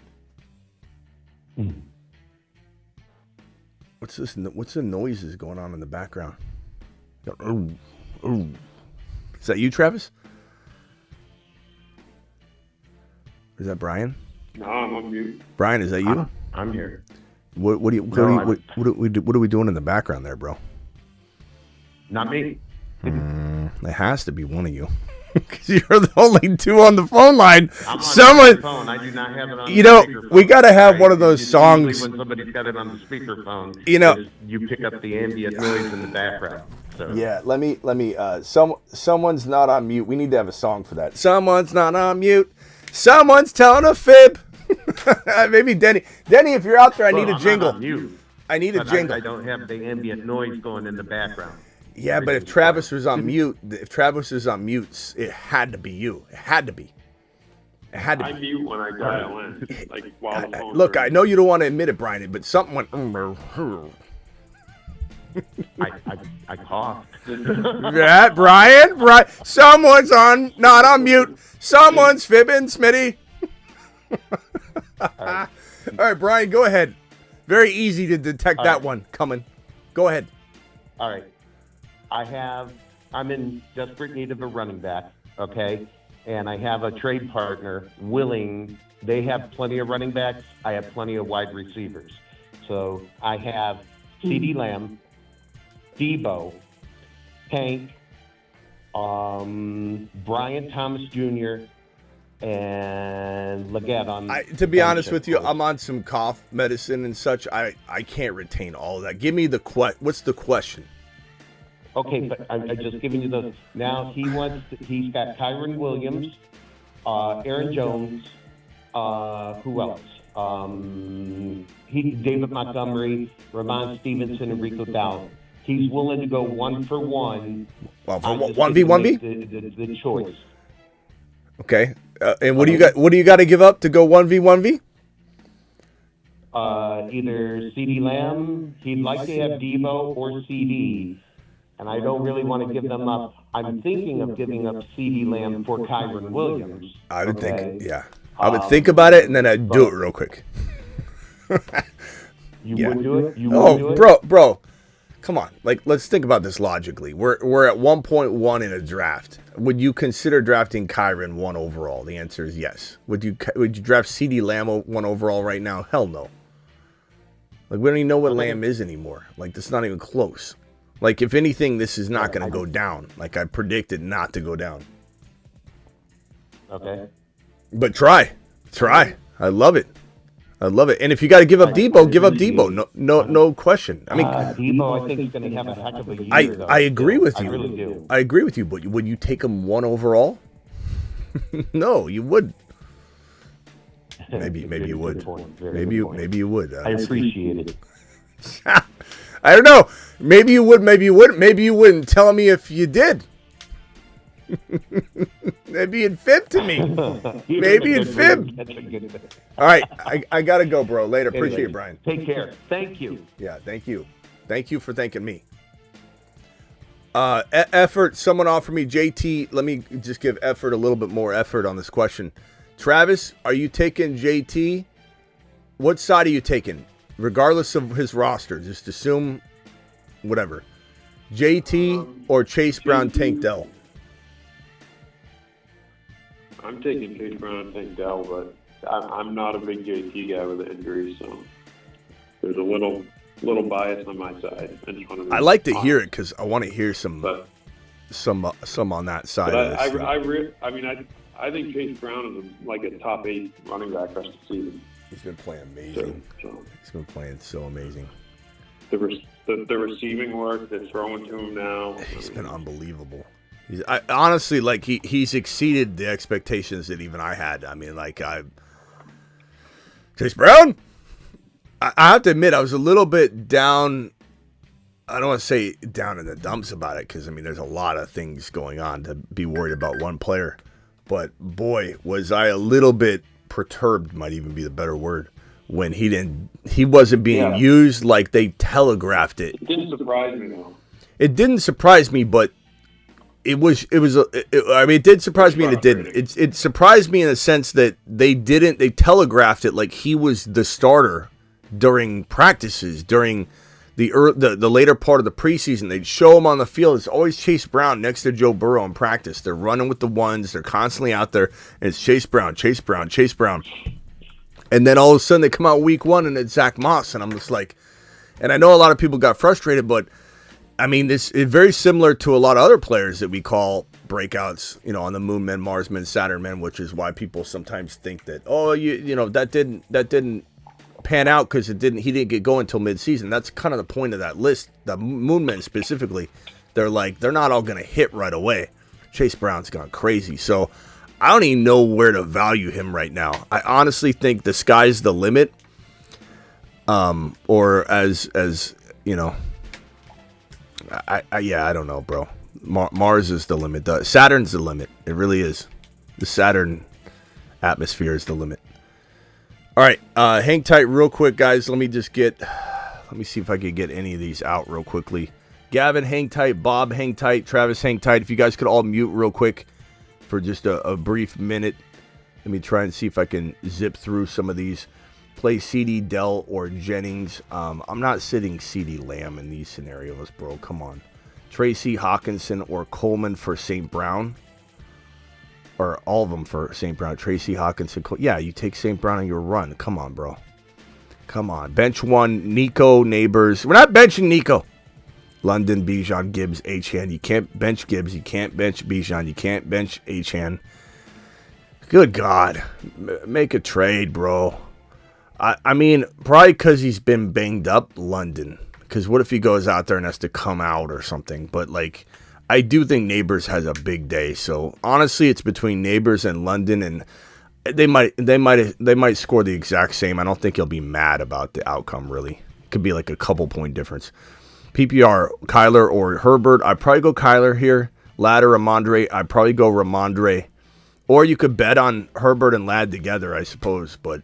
[SPEAKER 1] What's this? What's the noises going on in the background? Is that you, Travis? Is that Brian?
[SPEAKER 6] No, I'm on mute.
[SPEAKER 1] Brian, is that you?
[SPEAKER 6] I'm here.
[SPEAKER 1] What are we doing in the background there, bro?
[SPEAKER 6] Not me.
[SPEAKER 1] It has to be one of you. Because you're the only two on the phone line.
[SPEAKER 6] I'm on
[SPEAKER 1] Someone,
[SPEAKER 6] the phone. I do not have it on
[SPEAKER 1] you
[SPEAKER 6] the
[SPEAKER 1] know,
[SPEAKER 6] speakerphone.
[SPEAKER 1] we got to have one of those
[SPEAKER 6] Usually
[SPEAKER 1] songs.
[SPEAKER 6] when somebody's got it on the speakerphone,
[SPEAKER 1] You know,
[SPEAKER 6] you pick up the ambient noise in the background. So.
[SPEAKER 1] yeah, let me, someone's not on mute. We need to have a song for that. Someone's not on mute. Someone's telling a fib. Maybe Denny. Denny, if you're out there, I need a jingle. I need a jingle.
[SPEAKER 6] I don't have the ambient noise going in the background.
[SPEAKER 1] Yeah, but if Travis was on mute, it had to be you. It had to be.
[SPEAKER 7] I mute when I dial in. Like while the phone
[SPEAKER 1] Look, I
[SPEAKER 7] rings.
[SPEAKER 1] know you don't want to admit it, Brian, but something went.
[SPEAKER 6] I coughed.
[SPEAKER 1] Yeah, Brian. Someone's not on mute. Someone's fibbing, Smitty. All right, Brian, go ahead. Very easy to detect that one coming. Go ahead.
[SPEAKER 6] All right. I'm in desperate need of a running back, okay? And I have a trade partner willing. They have plenty of running backs. I have plenty of wide receivers. So I have CeeDee Lamb, Debo, Tank, Brian Thomas Jr., and Leggett on.
[SPEAKER 1] To be honest with you, I'm on some cough medicine and such. I can't retain all of that. Give me the what's the question?
[SPEAKER 6] Okay, but I'm just giving you the. Now he's got Kyron Williams, Aaron Jones, who else? David Montgomery, Ramon Stevenson, and Rico Dowd. He's willing to go 1-for-1.
[SPEAKER 1] Well, for 1v1v?
[SPEAKER 6] The choice.
[SPEAKER 1] Okay. And what do you got? What do you got to give up to go 1v1v?
[SPEAKER 6] Either CeeDee Lamb. He'd like to have Debo or CD. And I don't really want to give them up. I'm thinking of giving up CeeDee Lamb for Kyron Williams.
[SPEAKER 1] I would think, yeah. I would think about it, and then I'd do it real quick.
[SPEAKER 6] You would do it? You would do it?
[SPEAKER 1] Bro, come on. Like, let's think about this logically. We're at 1.1 in a draft. Would you consider drafting Kyron 1 overall? The answer is yes. Would you draft CeeDee Lamb 1 overall right now? Hell no. Like, we don't even know what Lamb is anymore. Like, that's not even close. Like, if anything, this is not going to go down. Like, I predicted not to go down.
[SPEAKER 6] Okay.
[SPEAKER 1] But try. I love it. And if you got to give up Debo, give up Debo. No question. I mean,
[SPEAKER 6] Debo, I think he's going to have a heck of a year.
[SPEAKER 1] I agree with you.
[SPEAKER 6] I really do.
[SPEAKER 1] I agree with you. But would you take him 1 overall? No, you wouldn't. Maybe you would. Maybe you would.
[SPEAKER 6] I appreciate it.
[SPEAKER 1] I don't know. Maybe you would. Maybe you wouldn't. Maybe you wouldn't. Tell me if you did. Maybe you'd fib to me. Maybe you'd fib.
[SPEAKER 6] That's a good thing.
[SPEAKER 1] All right. I got to go, bro. Later. Appreciate it, Brian.
[SPEAKER 6] Take care. Thank you.
[SPEAKER 1] Yeah, thank you. Thank you for thanking me. Effort. Someone offered me JT. Let me just give Effort a little bit more effort on this question. Travis, are you taking JT? What side are you taking? Regardless of his roster, just assume whatever. JT or Chase Brown, Tank Dell?
[SPEAKER 7] I'm taking Chase Brown and Tank Dell, but I'm not a big JT guy with the injuries, so there's a little bias on my side.
[SPEAKER 1] I like to hear it because I want to hear some on that side
[SPEAKER 7] but
[SPEAKER 1] of this.
[SPEAKER 7] I think Chase Brown is like a top 8 running back rest of the season.
[SPEAKER 1] He's been playing amazing.
[SPEAKER 7] So
[SPEAKER 1] He's been playing so amazing.
[SPEAKER 7] The receiving work, they're throwing to him now.
[SPEAKER 1] He's been unbelievable. Honestly, like he's exceeded the expectations that even I had. I mean, like Chase Brown. I have to admit, I was a little bit down. I don't want to say down in the dumps about it because I mean, there's a lot of things going on to be worried about one player. But boy, was I a little bit perturbed. Might even be the better word when he wasn't being used like they telegraphed it.
[SPEAKER 7] It didn't surprise me though.
[SPEAKER 1] It didn't surprise me, but it did surprise me and it didn't. It surprised me in the sense that they telegraphed it like he was the starter during practices, during the later part of the preseason. They'd show him on the field. It's always Chase Brown next to Joe Burrow in practice. They're running with the ones. They're constantly out there, and it's Chase Brown, Chase Brown, Chase Brown. And then all of a sudden they come out week 1 and it's Zach Moss, and I'm just like, and I know a lot of people got frustrated, but I mean, this is very similar to a lot of other players that we call breakouts, on the Moon Men, Mars Men, Saturn Men, which is why people sometimes think that, that didn't pan out because he didn't get going until midseason. That's kind of the point of that list. The Moon Men specifically, they're not all going to hit right away. Chase Brown's gone crazy, so I don't even know where to value him right now. I honestly think the sky's the limit. Or as you know, I don't know, bro. Mars is the limit. Saturn's the limit. It really is. The Saturn atmosphere is the limit. All right, hang tight real quick, guys. Let me see if I can get any of these out real quickly. Gavin, hang tight. Bob, hang tight. Travis, hang tight. If you guys could all mute real quick for just a brief minute. Let me try and see if I can zip through some of these. Play CD, Dell, or Jennings. I'm not sitting CD Lamb in these scenarios, bro. Come on. Tracy, Hawkinson, or Coleman for St. Brown. Or all of them for St. Brown. Tracy, Hawkinson. Yeah, you take St. Brown on your run. Come on, bro. Come on. Bench 1, Nico, Neighbors. We're not benching Nico. London, Bijan, Gibbs, Achan. You can't bench Gibbs. You can't bench Bijan. You can't bench Achan. Good God. Make a trade, bro. I mean, probably because he's been banged up, London. Because what if he goes out there and has to come out or something? But, I do think Neighbors has a big day. So, honestly, it's between Neighbors and London, and they might score the exact same. I don't think he'll be mad about the outcome, really. It could be a couple point difference. PPR, Kyler or Herbert. I'd probably go Kyler here. Ladd or Ramondre. I'd probably go Ramondre. Or you could bet on Herbert and Ladd together, I suppose. But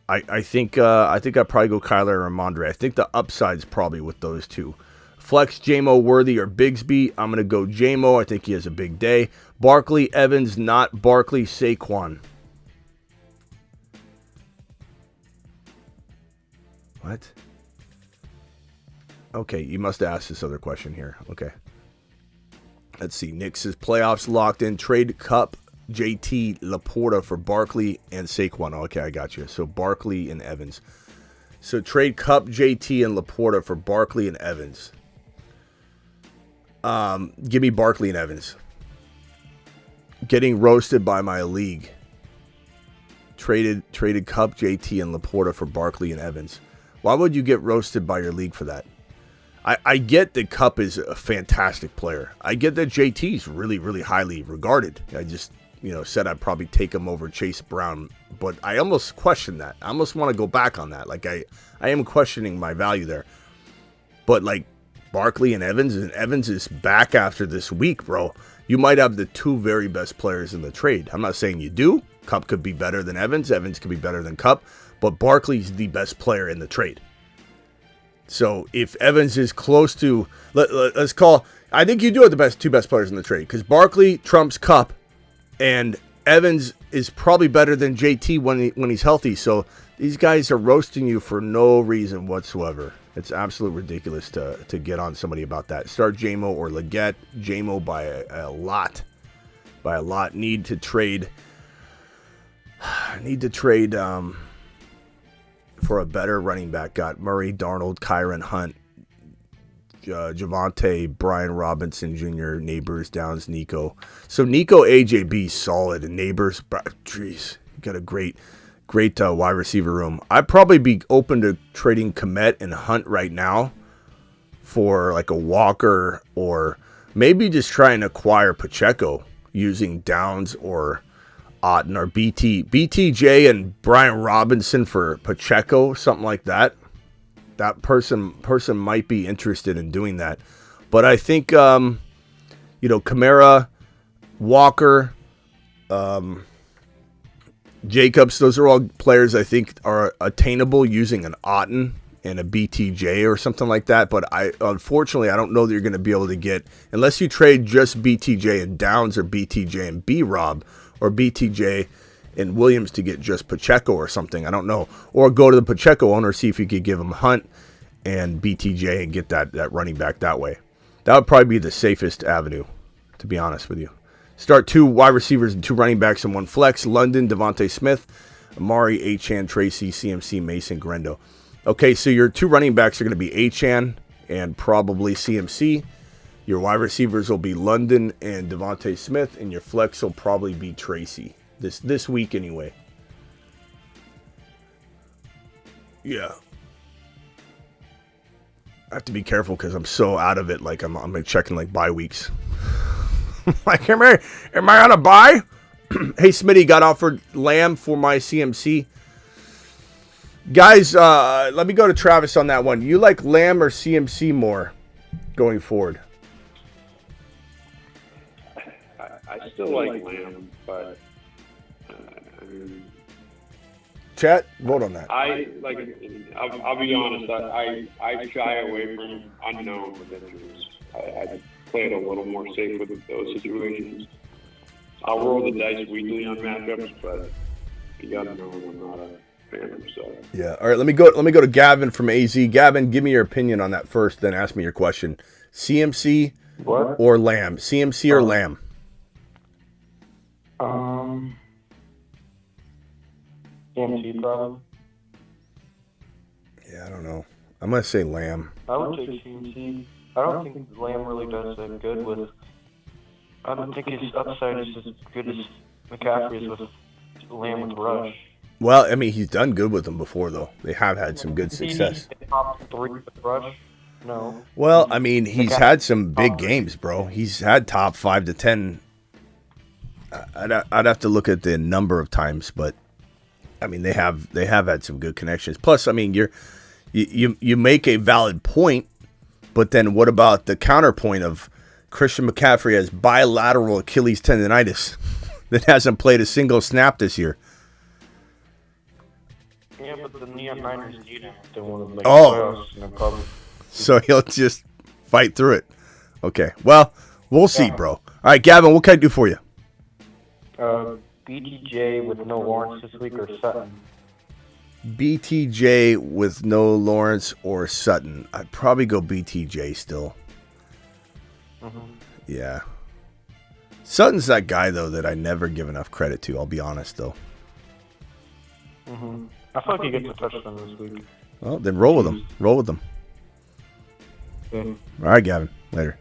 [SPEAKER 1] I think I'd probably go Kyler or Ramondre. I think the upside's probably with those two. Flex, J-Mo, Worthy, or Bigsby. I'm going to go J-Mo. I think he has a big day. Barkley, Evans, not Barkley, Saquon. What? Okay, you must have asked this other question here. Okay. Let's see. Nick says playoffs locked in. Trade Cup, JT, Laporta for Barkley and Saquon. Okay, I got you. So Barkley and Evans. So trade Cup, JT, and Laporta for Barkley and Evans. Give me Barkley and Evans. Getting roasted by my league. Traded Cup, JT, and Laporta for Barkley and Evans. Why would you get roasted by your league for that? I get that Cup is a fantastic player. I get that JT's really, really highly regarded. I just, said I'd probably take him over Chase Brown, but I almost question that. I almost want to go back on that. I am questioning my value there. But Barkley and Evans is back after this week, bro. You might have the two very best players in the trade. I'm not saying you do. Cup could be better than Evans. Evans could be better than Cup. But Barkley's the best player in the trade. So if Evans is close to, let's call, I think you do have the two best players in the trade. Because Barkley trumps Cup. And Evans is probably better than JT when he's healthy. So these guys are roasting you for no reason whatsoever. It's absolutely ridiculous to get on somebody about that. Start J-Mo or Leggett. J-Mo by a lot. By a lot. Need to trade I need to trade for a better running back. Got Murray, Darnold, Kyron Hunt, Javante, Brian Robinson Jr., Neighbors, Downs, Nico. So Nico, AJB, solid, and Neighbors, jeez, got a great wide receiver room. I'd probably be open to trading Kmet and Hunt right now for like a Walker, or maybe just try and acquire Pacheco using Downs or Otten, or BTJ and Brian Robinson for Pacheco, something like that. That person might be interested in doing that. But I think, Kamara, Walker, Jacobs, those are all players I think are attainable using an Otten and a BTJ or something like that. But unfortunately, I don't know that you're going to be able to get, unless you trade just BTJ and Downs, or BTJ and B-Rob, or BTJ and Williams to get just Pacheco or something. I don't know. Or go to the Pacheco owner, see if you could give him Hunt and BTJ and get that running back that way. That would probably be the safest avenue, to be honest with you. Start 2 wide receivers and 2 running backs and 1 flex. London, Devontae Smith, Amari, Achane, Tracy, CMC, Mason, Grendo. Okay, so your 2 running backs are going to be Achane and probably CMC. Your wide receivers will be London and Devontae Smith, and your flex will probably be Tracy. This week anyway. Yeah. I have to be careful because I'm so out of it. Like I'm checking like bye weeks. Like, am I on a bye? Hey, Smitty, got offered Lamb for my CMC. Guys, let me go to Travis on that one. You like Lamb or CMC more going forward?
[SPEAKER 7] I still like Lamb, but
[SPEAKER 1] Chat, vote on that.
[SPEAKER 7] I'll be honest. I shy away from unknown with injuries. I play it a little more safe with those situations. I'll roll the dice weekly on matchups, but you gotta know I'm not a fan of. So
[SPEAKER 1] yeah. All right. Let me go to Gavin from AZ. Gavin, give me your opinion on that first, then ask me your question. CMC or Lamb? CMC or Lamb?
[SPEAKER 8] CMC probably.
[SPEAKER 1] Yeah, I don't know. I'm gonna say Lamb.
[SPEAKER 8] I would take CMC. I don't think Lamb really does that good with. I don't think his upside is as good as McCaffrey's with Lamb with rush.
[SPEAKER 1] Well, I mean, he's done good with them before, though. They have had some good success.
[SPEAKER 8] Top 3 with rush? No.
[SPEAKER 1] Well, I mean, he's had some big games, bro. He's had top 5 to 10. I'd have to look at the number of times, but I mean, they have had some good connections. Plus, I mean, you make a valid point, but then what about the counterpoint of Christian McCaffrey has bilateral Achilles tendonitis that hasn't played a single snap this year?
[SPEAKER 8] Yeah, but the Neon Niners need him. They want to make playoffs.
[SPEAKER 1] So he'll just fight through it. Okay. Well, we'll see, bro. All right, Gavin, what can I do for you?
[SPEAKER 8] BTJ with no Lawrence this week or Sutton?
[SPEAKER 1] BTJ with no Lawrence or Sutton. I'd probably go BTJ still.
[SPEAKER 8] Mm-hmm.
[SPEAKER 1] Yeah. Sutton's that guy, though, that I never give enough credit to. I'll be honest, though.
[SPEAKER 8] Mm-hmm. I feel like he gets a touchdown this week.
[SPEAKER 1] Well, then roll with him. Roll with him.
[SPEAKER 8] Yeah.
[SPEAKER 1] All right, Gavin. Later.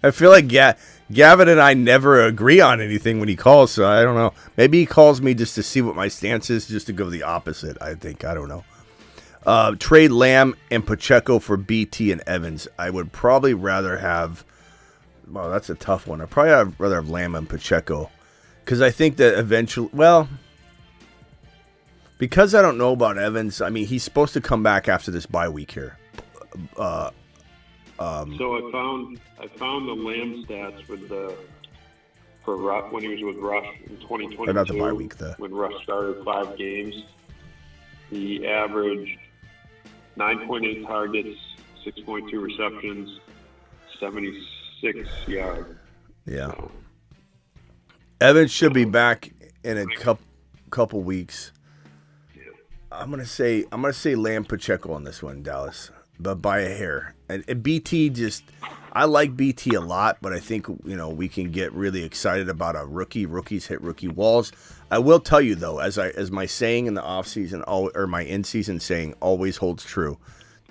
[SPEAKER 1] I feel like Gavin and I never agree on anything when he calls, so I don't know. Maybe he calls me just to see what my stance is, just to go the opposite, I think. I don't know. Trade Lamb and Pacheco for BT and Evans. I would probably rather have... Well, that's a tough one. I'd probably rather have Lamb and Pacheco. Because I think that eventually... Well... Because I don't know about Evans, I mean, he's supposed to come back after this bye week here.
[SPEAKER 7] So I found the Lamb stats for Rush when he was with Rush in 2022.
[SPEAKER 1] Not the bye week,
[SPEAKER 7] when Rush started 5 games. He averaged 9.8 targets, 6.2 receptions, 76 yards.
[SPEAKER 1] Yeah. Evans should be back in a couple weeks. I'm gonna say Lamb Pacheco on this one, Dallas, but by a hair. And BT just, I like BT a lot, but I think, we can get really excited about a rookie. Rookies hit rookie walls. I will tell you, though, as my saying in the offseason, or my in-season saying always holds true,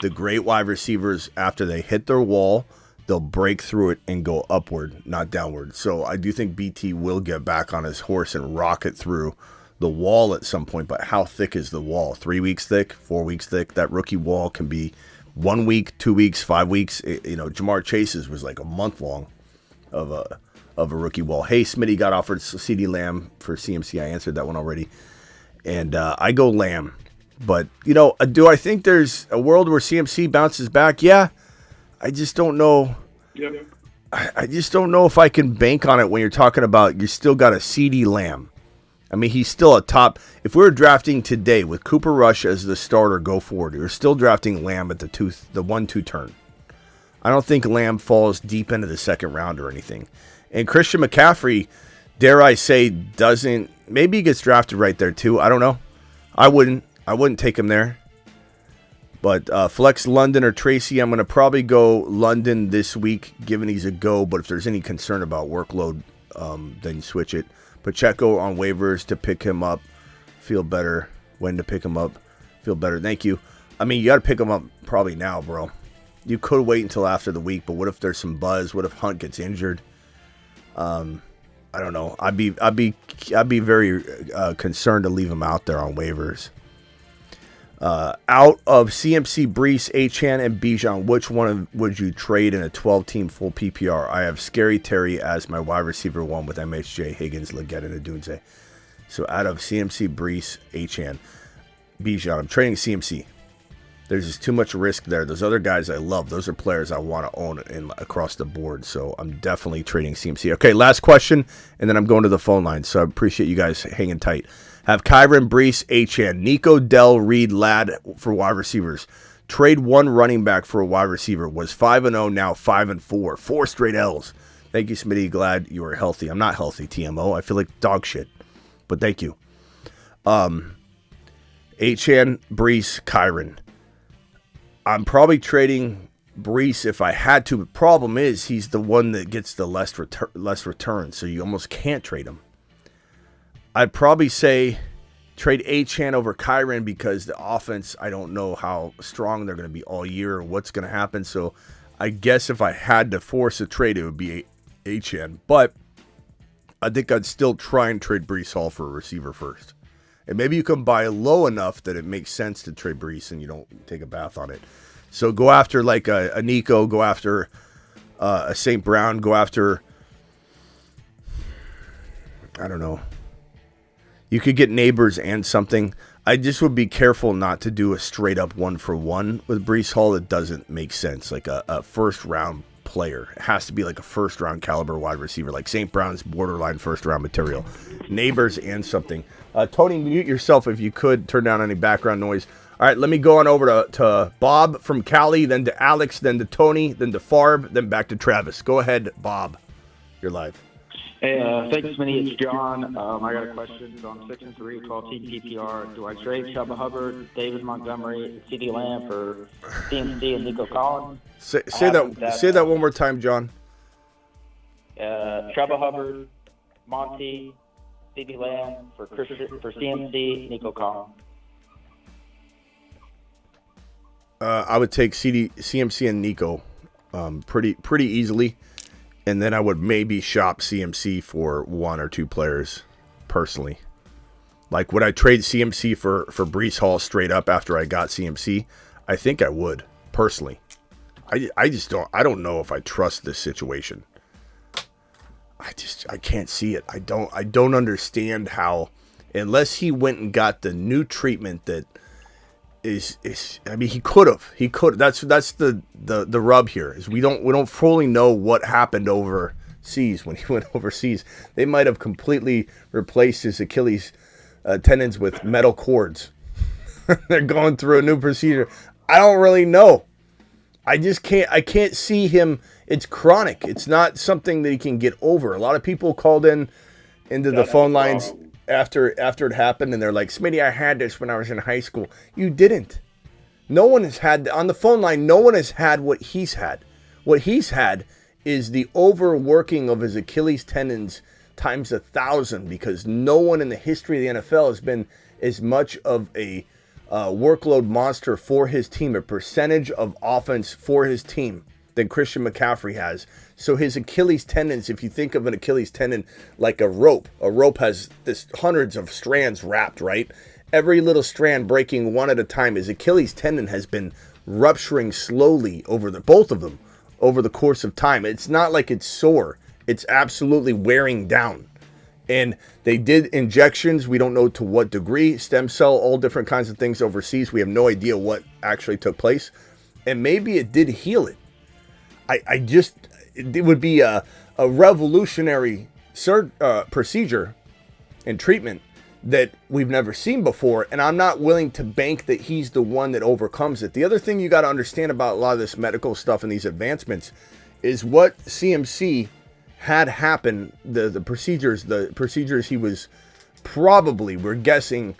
[SPEAKER 1] the great wide receivers, after they hit their wall, they'll break through it and go upward, not downward. So I do think BT will get back on his horse and rocket through the wall at some point. But how thick is the wall? 3 weeks thick, 4 weeks thick? That rookie wall can be 1 week, 2 weeks, 5 weeks. Jamar Chase's was like a month long of a rookie wall. Hey, Smitty got offered CeeDee Lamb for CMC. I answered that one already. And I go Lamb. But, do I think there's a world where CMC bounces back? Yeah. I just don't know.
[SPEAKER 7] Yep.
[SPEAKER 1] I just don't know if I can bank on it when you're talking about you still got a CeeDee Lamb. I mean, he's still a top. If we were drafting today with Cooper Rush as the starter, go forward, you're still drafting Lamb at the 1-2 turn. I don't think Lamb falls deep into the second round or anything. And Christian McCaffrey, dare I say, doesn't. Maybe he gets drafted right there too. I don't know. I wouldn't take him there. But flex London or Tracy, I'm going to probably go London this week, given he's a go. But if there's any concern about workload, then switch it. Pacheco on waivers to pick him up. Feel better. When to pick him up. Feel better. Thank you. I mean, you got to pick him up probably now, bro. You could wait until after the week, but what if there's some buzz? What if Hunt gets injured? I don't know. I'd be very concerned to leave him out there on waivers. Out of CMC, Brees, Achane, and Bijan, which one would you trade in a 12-team full PPR? I have Scary Terry as my wide receiver 1 with MHJ, Higgins, Leggett, and Adunze. So out of CMC, Brees, Achane, Bijan, I'm trading CMC. There's just too much risk there. Those other guys I love. Those are players I want to own across the board. So I'm definitely trading CMC. Okay, last question, and then I'm going to the phone line. So I appreciate you guys hanging tight. Have Kyron, Brees, Achane, Nico, Dell, Reed, Ladd for wide receivers. Trade one running back for a wide receiver. Was 5-0, now 5-4. 4 straight L's. Thank you, Smitty. Glad you are healthy. I'm not healthy, TMO. I feel like dog shit. But thank you. Achane, Brees, Kyron. I'm probably trading Brees if I had to. The problem is he's the one that gets the less return, so you almost can't trade him. I'd probably say trade Achane over Kyron because the offense, I don't know how strong they're going to be all year or what's going to happen. So I guess if I had to force a trade, it would be Achane. But I think I'd still try and trade Brees Hall for a receiver first. And maybe you can buy low enough that it makes sense to trade Brees and you don't take a bath on it. So go after like a Nico, go after a St. Brown, go after, I don't know. You could get Neighbors and something. I just would be careful not to do a straight up 1-for-1 with Brees Hall. It doesn't make sense. Like a first round player. It has to be like a first round caliber wide receiver. Like St. Brown's borderline first round material. Neighbors and something. Tony, mute yourself if you could. Turn down any background noise. All right, let me go on over to Bob from Cali, then to Alex, then to Tony, then to Farb, then back to Travis. Go ahead, Bob. You're live.
[SPEAKER 9] Hey, thanks, Smitty. It's John. I got a question. So I'm 6-3, 12-team PPR. Do I trade Chuba Hubbard, David Montgomery, CeeDee Lamb for CMC and Nico Collins?
[SPEAKER 1] Say that one more time, John.
[SPEAKER 9] Chuba Hubbard, Monty, CeeDee Lamb for CMC, Nico Collins.
[SPEAKER 1] I would take CMC and Nico pretty easily, and then I would maybe shop CMC for 1 or 2 players personally. Like, would I trade CMC for Brees Hall straight up after I got CMC? I think I would personally. I just don't know if I trust this situation. I can't see it. I don't understand how, unless he went and got the new treatment that is I mean, he could have. That's the rub here, is we don't fully know what happened overseas when he went overseas. They might have completely replaced his Achilles tendons with metal cords. They're going through a new procedure. I don't really know. I can't see him. It's chronic. It's not something that he can get over. A lot of people called into the phone lines after it happened, and they're like, Smitty, I had this when I was in high school. You didn't. No one has had, on the phone line, no one has had what he's had. What he's had is the overworking of his Achilles tendons times 1,000, because no one in the history of the NFL has been as much of a workload monster for his team, a percentage of offense for his team, than Christian McCaffrey has. So his Achilles tendons, if you think of an Achilles tendon like a rope has this hundreds of strands wrapped, right? Every little strand breaking one at a time. His Achilles tendon has been rupturing slowly over both of them over the course of time. It's not like it's sore. It's absolutely wearing down. And they did injections. We don't know to what degree. Stem cell, all different kinds of things overseas. We have no idea what actually took place. And maybe it did heal it. It would be a revolutionary procedure and treatment that we've never seen before. And I'm not willing to bank that he's the one that overcomes it. The other thing you got to understand about a lot of this medical stuff and these advancements is what CMC had happen, the procedures he was probably, we're guessing,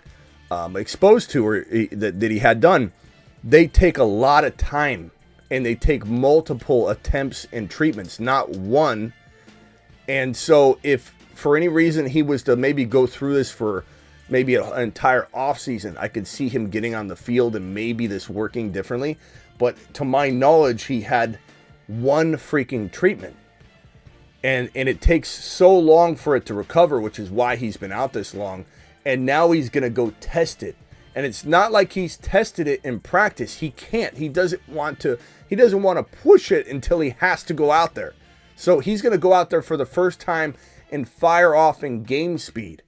[SPEAKER 1] exposed to, or that he had done. They take a lot of time, and they take multiple attempts and treatments, not one. And so if for any reason he was to maybe go through this for maybe an entire offseason, I could see him getting on the field and maybe this working differently. But to my knowledge, he had one freaking treatment. And it takes so long for it to recover, which is why he's been out this long. And now he's going to go test it. And it's not like he's tested it in practice. He can't. He doesn't want to push it until he has to go out there. So he's going to go out there for the first time and fire off in game speed.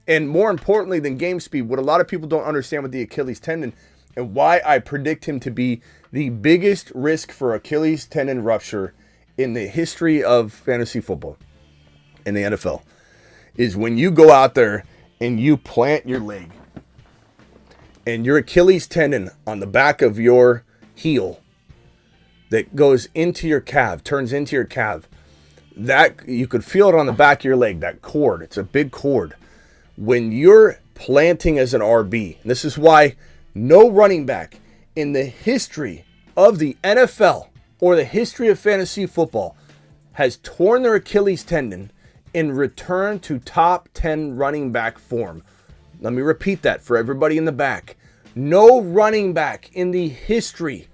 [SPEAKER 1] And more importantly than game speed, what a lot of people don't understand with the Achilles tendon, and why I predict him to be the biggest risk for Achilles tendon rupture in the history of fantasy football in the NFL, is when you go out there and you plant your leg and your Achilles tendon on the back of your heel that goes into your calf, turns into your calf, that you could feel it on the back of your leg, that cord. It's a big cord. When you're planting as an RB, and this is why no running back in the history of the NFL or the history of fantasy football has torn their Achilles tendon and returned to top 10 running back form. Let me repeat that for everybody in the back. No running back in the history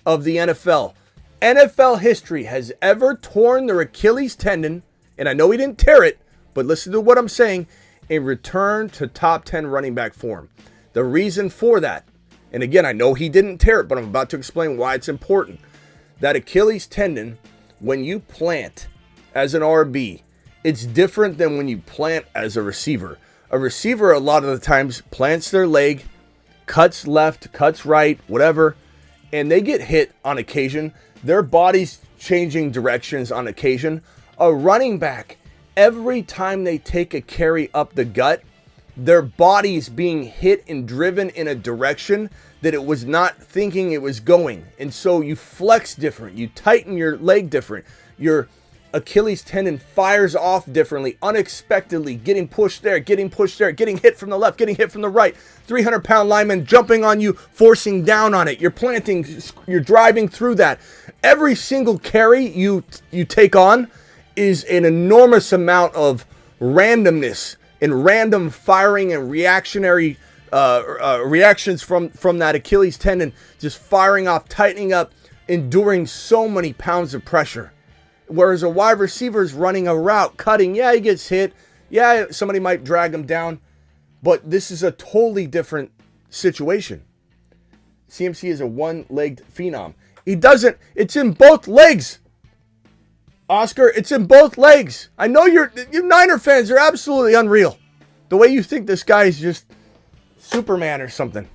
[SPEAKER 1] of the NFL history has ever torn their Achilles tendon, and I know he didn't tear it, but listen to what I'm saying, and return to top 10 running back form. The reason for that, and again, I know he didn't tear it, but I'm about to explain why it's important. That Achilles tendon, when you plant as an RB, it's different than when you plant as a receiver. A receiver, a lot of the times, plants their leg, cuts left, cuts right, whatever, and they get hit on occasion. Their body's changing directions on occasion. A running back, every time they take a carry up the gut, their body is being hit and driven in a direction that it was not thinking it was going. And so you flex different. You tighten your leg different. Your Achilles tendon fires off differently, unexpectedly, getting pushed there, getting hit from the left, getting hit from the right. 300-pound lineman jumping on you, forcing down on it. You're planting, you're driving through that. Every single carry you take on is an enormous amount of randomness and random firing and reactionary reactions from that Achilles tendon, just firing off, tightening up, enduring so many pounds of pressure. Whereas a wide receiver is running a route, cutting, yeah, he gets hit, yeah, somebody might drag him down, but this is a totally different situation. CMC is a one-legged phenom. He doesn't, it's in both legs. Oscar, it's in both legs. I know you Niner fans are absolutely unreal. The way you think this guy is just Superman or something.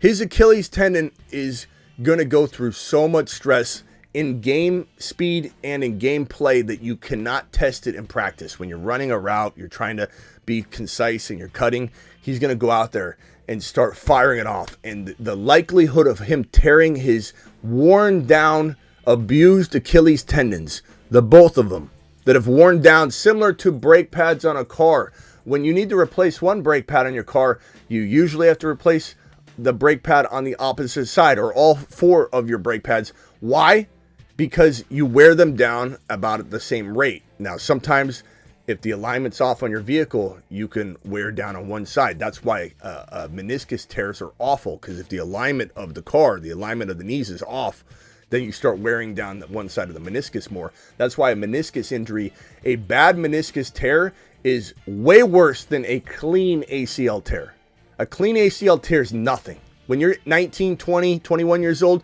[SPEAKER 1] His Achilles tendon is going to go through so much stress in game speed and in game play that you cannot test it in practice. When you're running a route, you're trying to be concise and you're cutting, he's going to go out there and start firing it off. And the likelihood of him tearing his worn down, abused Achilles tendons, the both of them that have worn down, similar to brake pads on a car. When you need to replace one brake pad on your car, you usually have to replace the brake pad on the opposite side, or all four of your brake pads. Why? because you wear them down about at the same rate. Now, sometimes if the alignment's off on your vehicle, you can wear down on one side. That's why meniscus tears are awful, because if the alignment of the car, the alignment of the knees is off, then you start wearing down that one side of the meniscus more. That's why a meniscus injury, a bad meniscus tear, is way worse than a clean ACL tear. A clean ACL tear is nothing. When you're 19, 20, 21 years old,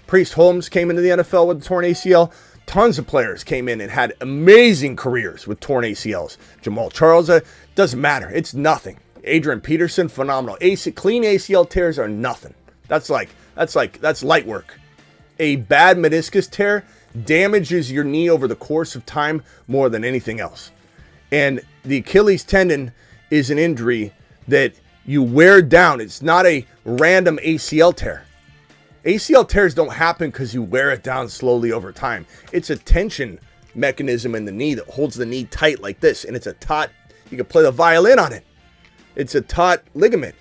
[SPEAKER 1] Priest Holmes came into the NFL with a torn ACL. Tons of players came in and had amazing careers with torn ACLs. Jamal Charles, doesn't matter. It's nothing. Adrian Peterson, phenomenal. Clean ACL tears are nothing. That's light work. A bad meniscus tear damages your knee over the course of time more than anything else. And the Achilles tendon is an injury that you wear down. It's not a random ACL tear. ACL tears don't happen because you wear it down slowly over time. It's a tension mechanism in the knee that holds the knee tight like this. And it's a taut, you can play the violin on it. It's a taut ligament.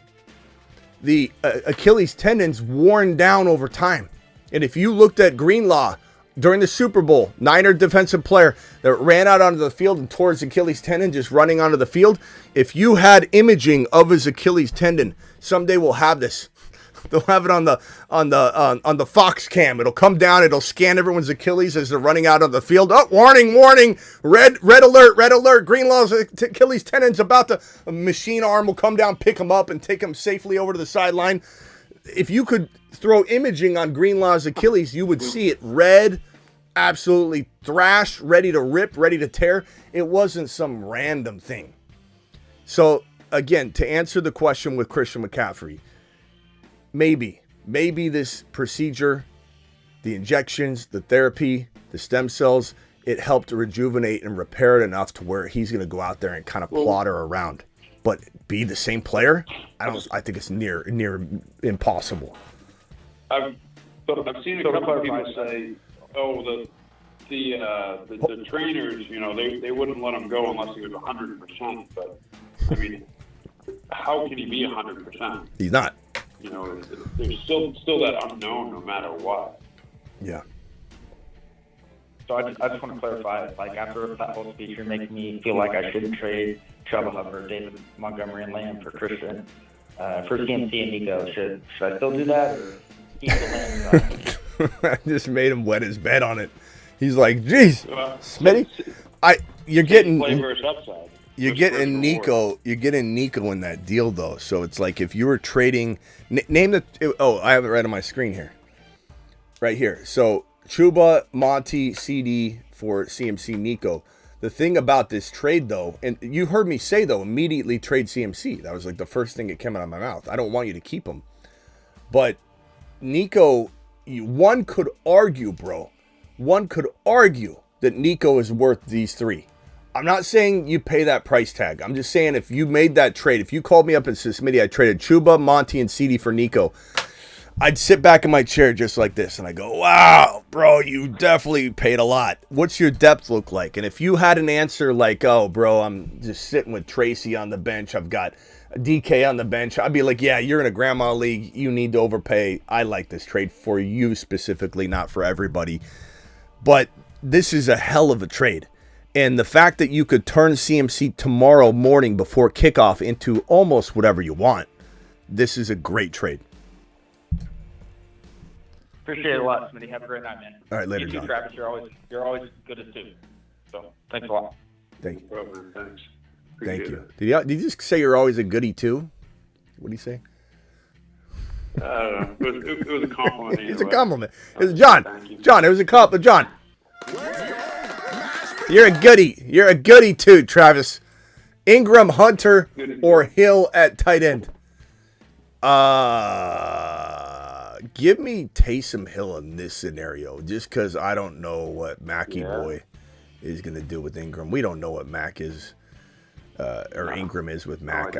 [SPEAKER 1] The Achilles tendon's worn down over time. And if you looked at Greenlaw during the Super Bowl, Niner defensive player that ran out onto the field and tore his Achilles tendon just running onto the field, if you had imaging of his Achilles tendon, someday we'll have this. They'll have it on the Fox cam. It'll come down. It'll scan everyone's Achilles as they're running out on the field. Oh, warning, warning! Red alert! Greenlaw's Achilles tendon's about to. A machine arm will come down, pick him up, and take him safely over to the sideline. If you could throw imaging on Greenlaw's Achilles, you would see it red, absolutely thrashed, ready to rip, ready to tear. It wasn't some random thing. So, again, to answer the question with Christian McCaffrey, maybe this procedure, the injections, the therapy, the stem cells, it helped to rejuvenate and repair it enough to where he's going to go out there and kind of plotter around. But be the same player? I think it's near impossible.
[SPEAKER 7] I've seen a couple of people say, "Oh, the trainers, they wouldn't let him go unless he was 100%." But I mean, how can he be 100%?
[SPEAKER 1] He's not.
[SPEAKER 7] There's still that unknown, no matter what.
[SPEAKER 1] Yeah.
[SPEAKER 9] So I just want to clarify, like, after that whole speech, you're making me feel like I shouldn't trade Chuba Hubbard, David Montgomery, and Lamb for Christian, for CMC and Nico. Should I still do that, or keep the Lamb?
[SPEAKER 1] I just made him wet his bed on it. He's like, "Geez, Smitty, you're getting Nico. You're getting Nico in that deal though. So it's like if you were trading, name the. Oh, I have it right on my screen here. Right here. So Chuba, Monty, CD for CMC, Nico. The thing about this trade though, and you heard me say though, immediately trade CMC. That was like the first thing that came out of my mouth. I don't want you to keep him, but Nico, one could argue, bro. One could argue that Nico is worth these three. I'm not saying you pay that price tag. I'm just saying if you made that trade, if you called me up and said, Smitty, I traded Chuba, Monty, and CD for Nico, I'd sit back in my chair just like this and I go, wow, bro, you definitely paid a lot. What's your depth look like? And if you had an answer like, oh, bro, I'm just sitting with Tracy on the bench, I've got DK on the bench, I'd be like, yeah, you're in a grandma league, you need to overpay. I like this trade for you specifically, not for everybody. But this is a hell of a trade. And the fact that you could turn CMC tomorrow morning before kickoff into almost whatever you want, this is a great trade.
[SPEAKER 9] Appreciate it a lot, Smitty. Have a great night, man.
[SPEAKER 1] All right, later,
[SPEAKER 9] you too,
[SPEAKER 1] John.
[SPEAKER 9] Travis. You're always good at two. So thanks a lot.
[SPEAKER 1] Thank you.
[SPEAKER 7] Thanks.
[SPEAKER 1] Thank you. Did you just say you're always a goodie too? What do you say?
[SPEAKER 7] It was a compliment.
[SPEAKER 1] It's a compliment. It was John. John, it was a compliment. John. You're a goodie. You're a goodie too, Travis. Ingram, Hunter, or Hill at tight end. Give me Taysom Hill in this scenario, just because I don't know what Mackie Boy is going to do with Ingram. We don't know what Mac is, or Ingram is with Mac.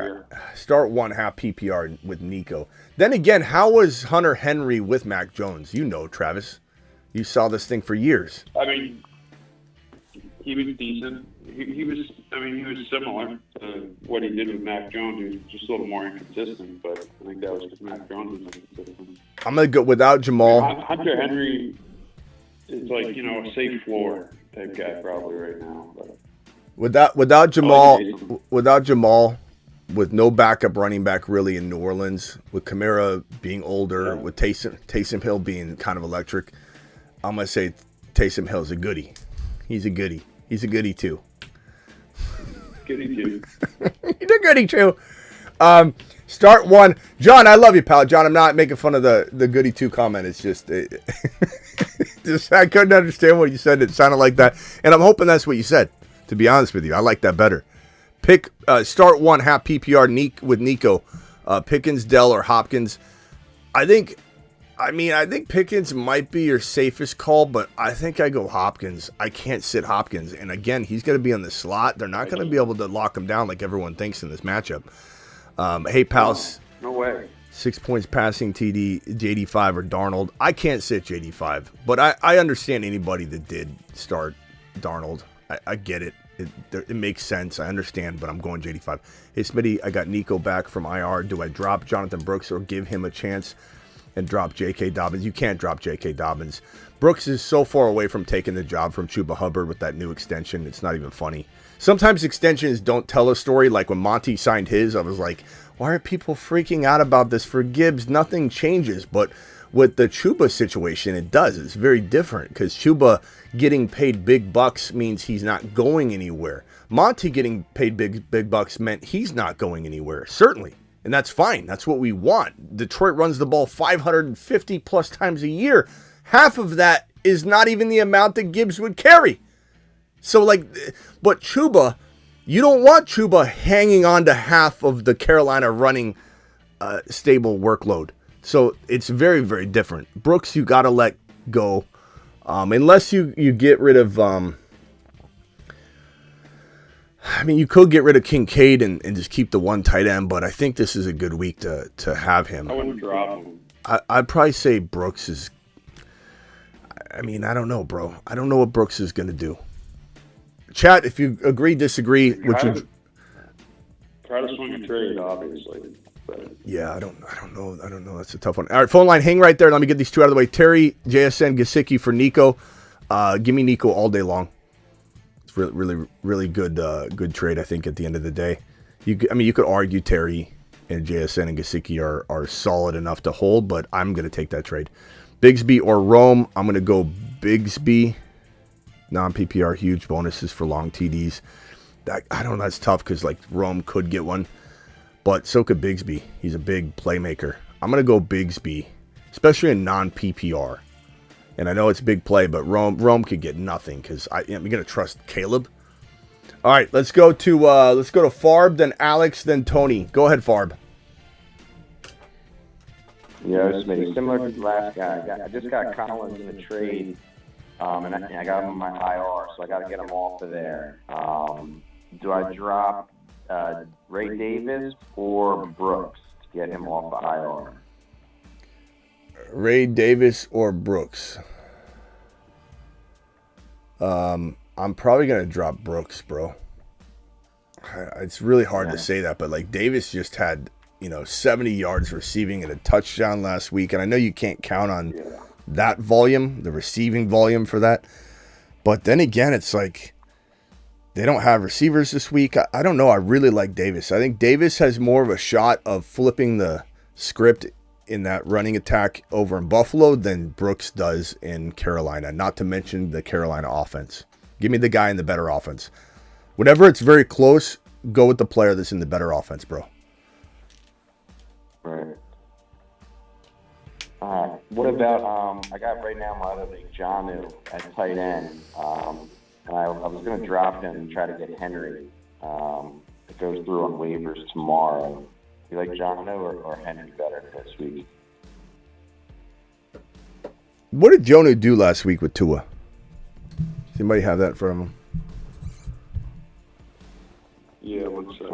[SPEAKER 1] Start one half PPR with Nico. Then again, how was Hunter Henry with Mac Jones? You know, Travis. You saw this thing for years.
[SPEAKER 7] I mean, he was decent. He was similar to what he did with Mac Jones. He was just a little more inconsistent, but I think that was because Mac Jones was inconsistent.
[SPEAKER 1] I'm going to go without Jamal.
[SPEAKER 7] Hunter Henry, it's like, you know, a safe floor type guy probably right now. But
[SPEAKER 1] Without Jamal, with no backup running back really in New Orleans, with Kamara being older, with Taysom Hill being kind of electric, I'm gonna say Taysom Hill's a goodie. He's a goodie. He's a goodie too.
[SPEAKER 7] Goody too.
[SPEAKER 1] He's a goodie too. Start one. John, I love you, pal. John, I'm not making fun of the goody two comment. It's just, just I couldn't understand what you said. It sounded like that. And I'm hoping that's what you said, to be honest with you. I like that better. Pick start one, half PPR with Nico. Pickens, Dell, or Hopkins. I think Pickens might be your safest call, but I think I go Hopkins. I can't sit Hopkins. And again, he's going to be on the slot. They're not going to be able to lock him down like everyone thinks in this matchup. Hey, pals.
[SPEAKER 7] No way.
[SPEAKER 1] 6 points passing TD, JD5 or Darnold. I can't sit JD5, but I understand anybody that did start Darnold. I get it. It makes sense. I understand, but I'm going JD5. Hey, Smitty, I got Nico back from IR. Do I drop Jonathan Brooks or give him a chance and drop J.K. Dobbins? You can't drop J.K. Dobbins. Brooks is so far away from taking the job from Chuba Hubbard with that new extension. It's not even funny. Sometimes extensions don't tell a story. Like when Monty signed his, I was like, why are people freaking out about this? For Gibbs, nothing changes. But with the Chuba situation, it does. It's very different because Chuba getting paid big bucks means he's not going anywhere. Monty getting paid big bucks meant he's not going anywhere, certainly. And that's fine. That's what we want. Detroit runs the ball 550 plus times a year. Half of that is not even the amount that Gibbs would carry. So, but Chuba, you don't want Chuba hanging on to half of the Carolina running stable workload. So, it's very, very different. Brooks, you got to let go. Unless you get rid of... you could get rid of Kincaid and just keep the one tight end, but I think this is a good week to have him.
[SPEAKER 7] I wouldn't drop him.
[SPEAKER 1] I'd probably say Brooks is... I don't know, bro. I don't know what Brooks is going to do. Chat, if you agree, disagree,
[SPEAKER 7] Try to swing a trade, obviously. But.
[SPEAKER 1] Yeah, I don't know. That's a tough one. All right, phone line, hang right there. Let me get these two out of the way. Terry, JSN, Gesicki for Nico. Give me Nico all day long. It's really, really, really good trade, I think, at the end of the day. You could argue Terry and JSN and Gesicki are solid enough to hold, but I'm going to take that trade. Bigsby or Rome, I'm going to go Bigsby. Non-PPR, huge bonuses for long TDs. I don't know, that's tough because Rome could get one, but so could Bigsby. He's a big playmaker. I'm going to go Bigsby, especially in non-PPR. And I know it's big play, but Rome could get nothing because I'm going to trust Caleb. All right, let's go to Farb, then Alex, then Tony. Go ahead, Farb.
[SPEAKER 9] Yeah, it's maybe similar to the last guy. I just got Collins in the trade. And I got him on my IR, so I got to get him off of there. Do I drop Ray Davis or Brooks to get him off the IR?
[SPEAKER 1] Ray Davis or Brooks? I'm probably going to drop Brooks, bro. It's really hard to say that, but Davis just had 70 yards receiving and a touchdown last week, and I know you can't count on that volume, the receiving volume for that. But then again, it's they don't have receivers this week. I don't know. I really like Davis. I think Davis has more of a shot of flipping the script in that running attack over in Buffalo than Brooks does in Carolina, not to mention the Carolina offense. Give me the guy in the better offense. Whenever it's very close, go with the player that's in the better offense, bro.
[SPEAKER 9] Right. What about, I got right now my other league, Jonu at tight end. And I was going to drop him and try to get Henry. It goes through on waivers tomorrow. You like Jonu or Henry better this week?
[SPEAKER 1] What did Jonu do last week with Tua? Does anybody have that in front of him?
[SPEAKER 7] Yeah, what's that?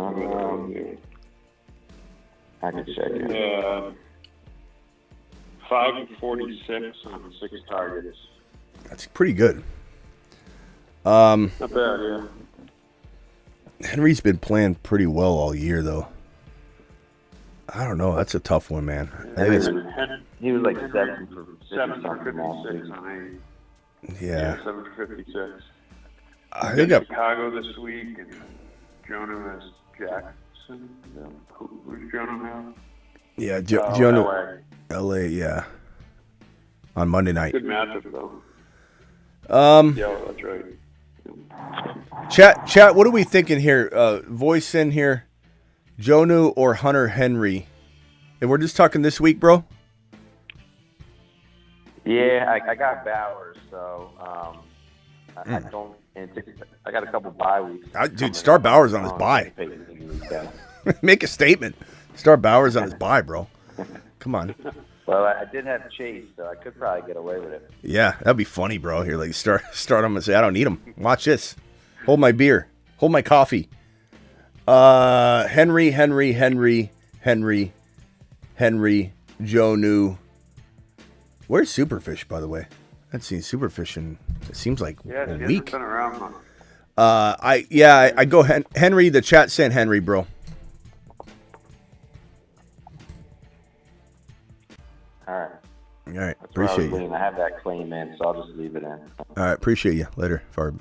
[SPEAKER 9] I can check it.
[SPEAKER 7] 5 of 46 on 6 targets.
[SPEAKER 1] That's pretty good.
[SPEAKER 7] Not bad, yeah.
[SPEAKER 1] Henry's been playing pretty well all year, though. I don't know. That's a tough one, man.
[SPEAKER 9] He was like 7 for
[SPEAKER 7] 56 on 8.
[SPEAKER 1] Yeah.
[SPEAKER 7] 7 for 56.
[SPEAKER 1] I think
[SPEAKER 7] Chicago this week, and Jonah has Jackson. Who's Jonah now?
[SPEAKER 1] Yeah,
[SPEAKER 7] LA.
[SPEAKER 1] Jonah. LA, yeah. On Monday night.
[SPEAKER 7] Good matchup, though. Yeah, that's right.
[SPEAKER 1] Chat, what are we thinking here? Voice in here. Jonu or Hunter Henry? And we're just talking this week, bro?
[SPEAKER 10] Yeah, I got Bowers, so I don't anticipate. I got a couple bye weeks.
[SPEAKER 1] Dude, start Bowers on his bye. Make a statement. Start Bowers on his bye, bro. Come on.
[SPEAKER 10] Well, I did have Chase, so I could probably get away with it.
[SPEAKER 1] Yeah, that'd be funny, bro. Here, like start him and say, I don't need him. Watch this. Hold my beer. Hold my coffee. Henry, Jonu. Where's Superfish, by the way? I haven't seen Superfish in, it seems like a week.
[SPEAKER 7] Been around much.
[SPEAKER 1] I go Henry. The chat saying Henry, bro.
[SPEAKER 10] All right.
[SPEAKER 1] All right,
[SPEAKER 10] That's where
[SPEAKER 1] appreciate you.
[SPEAKER 10] I have that claim in, so I'll just leave it in.
[SPEAKER 1] All right, appreciate you. Later, Farb.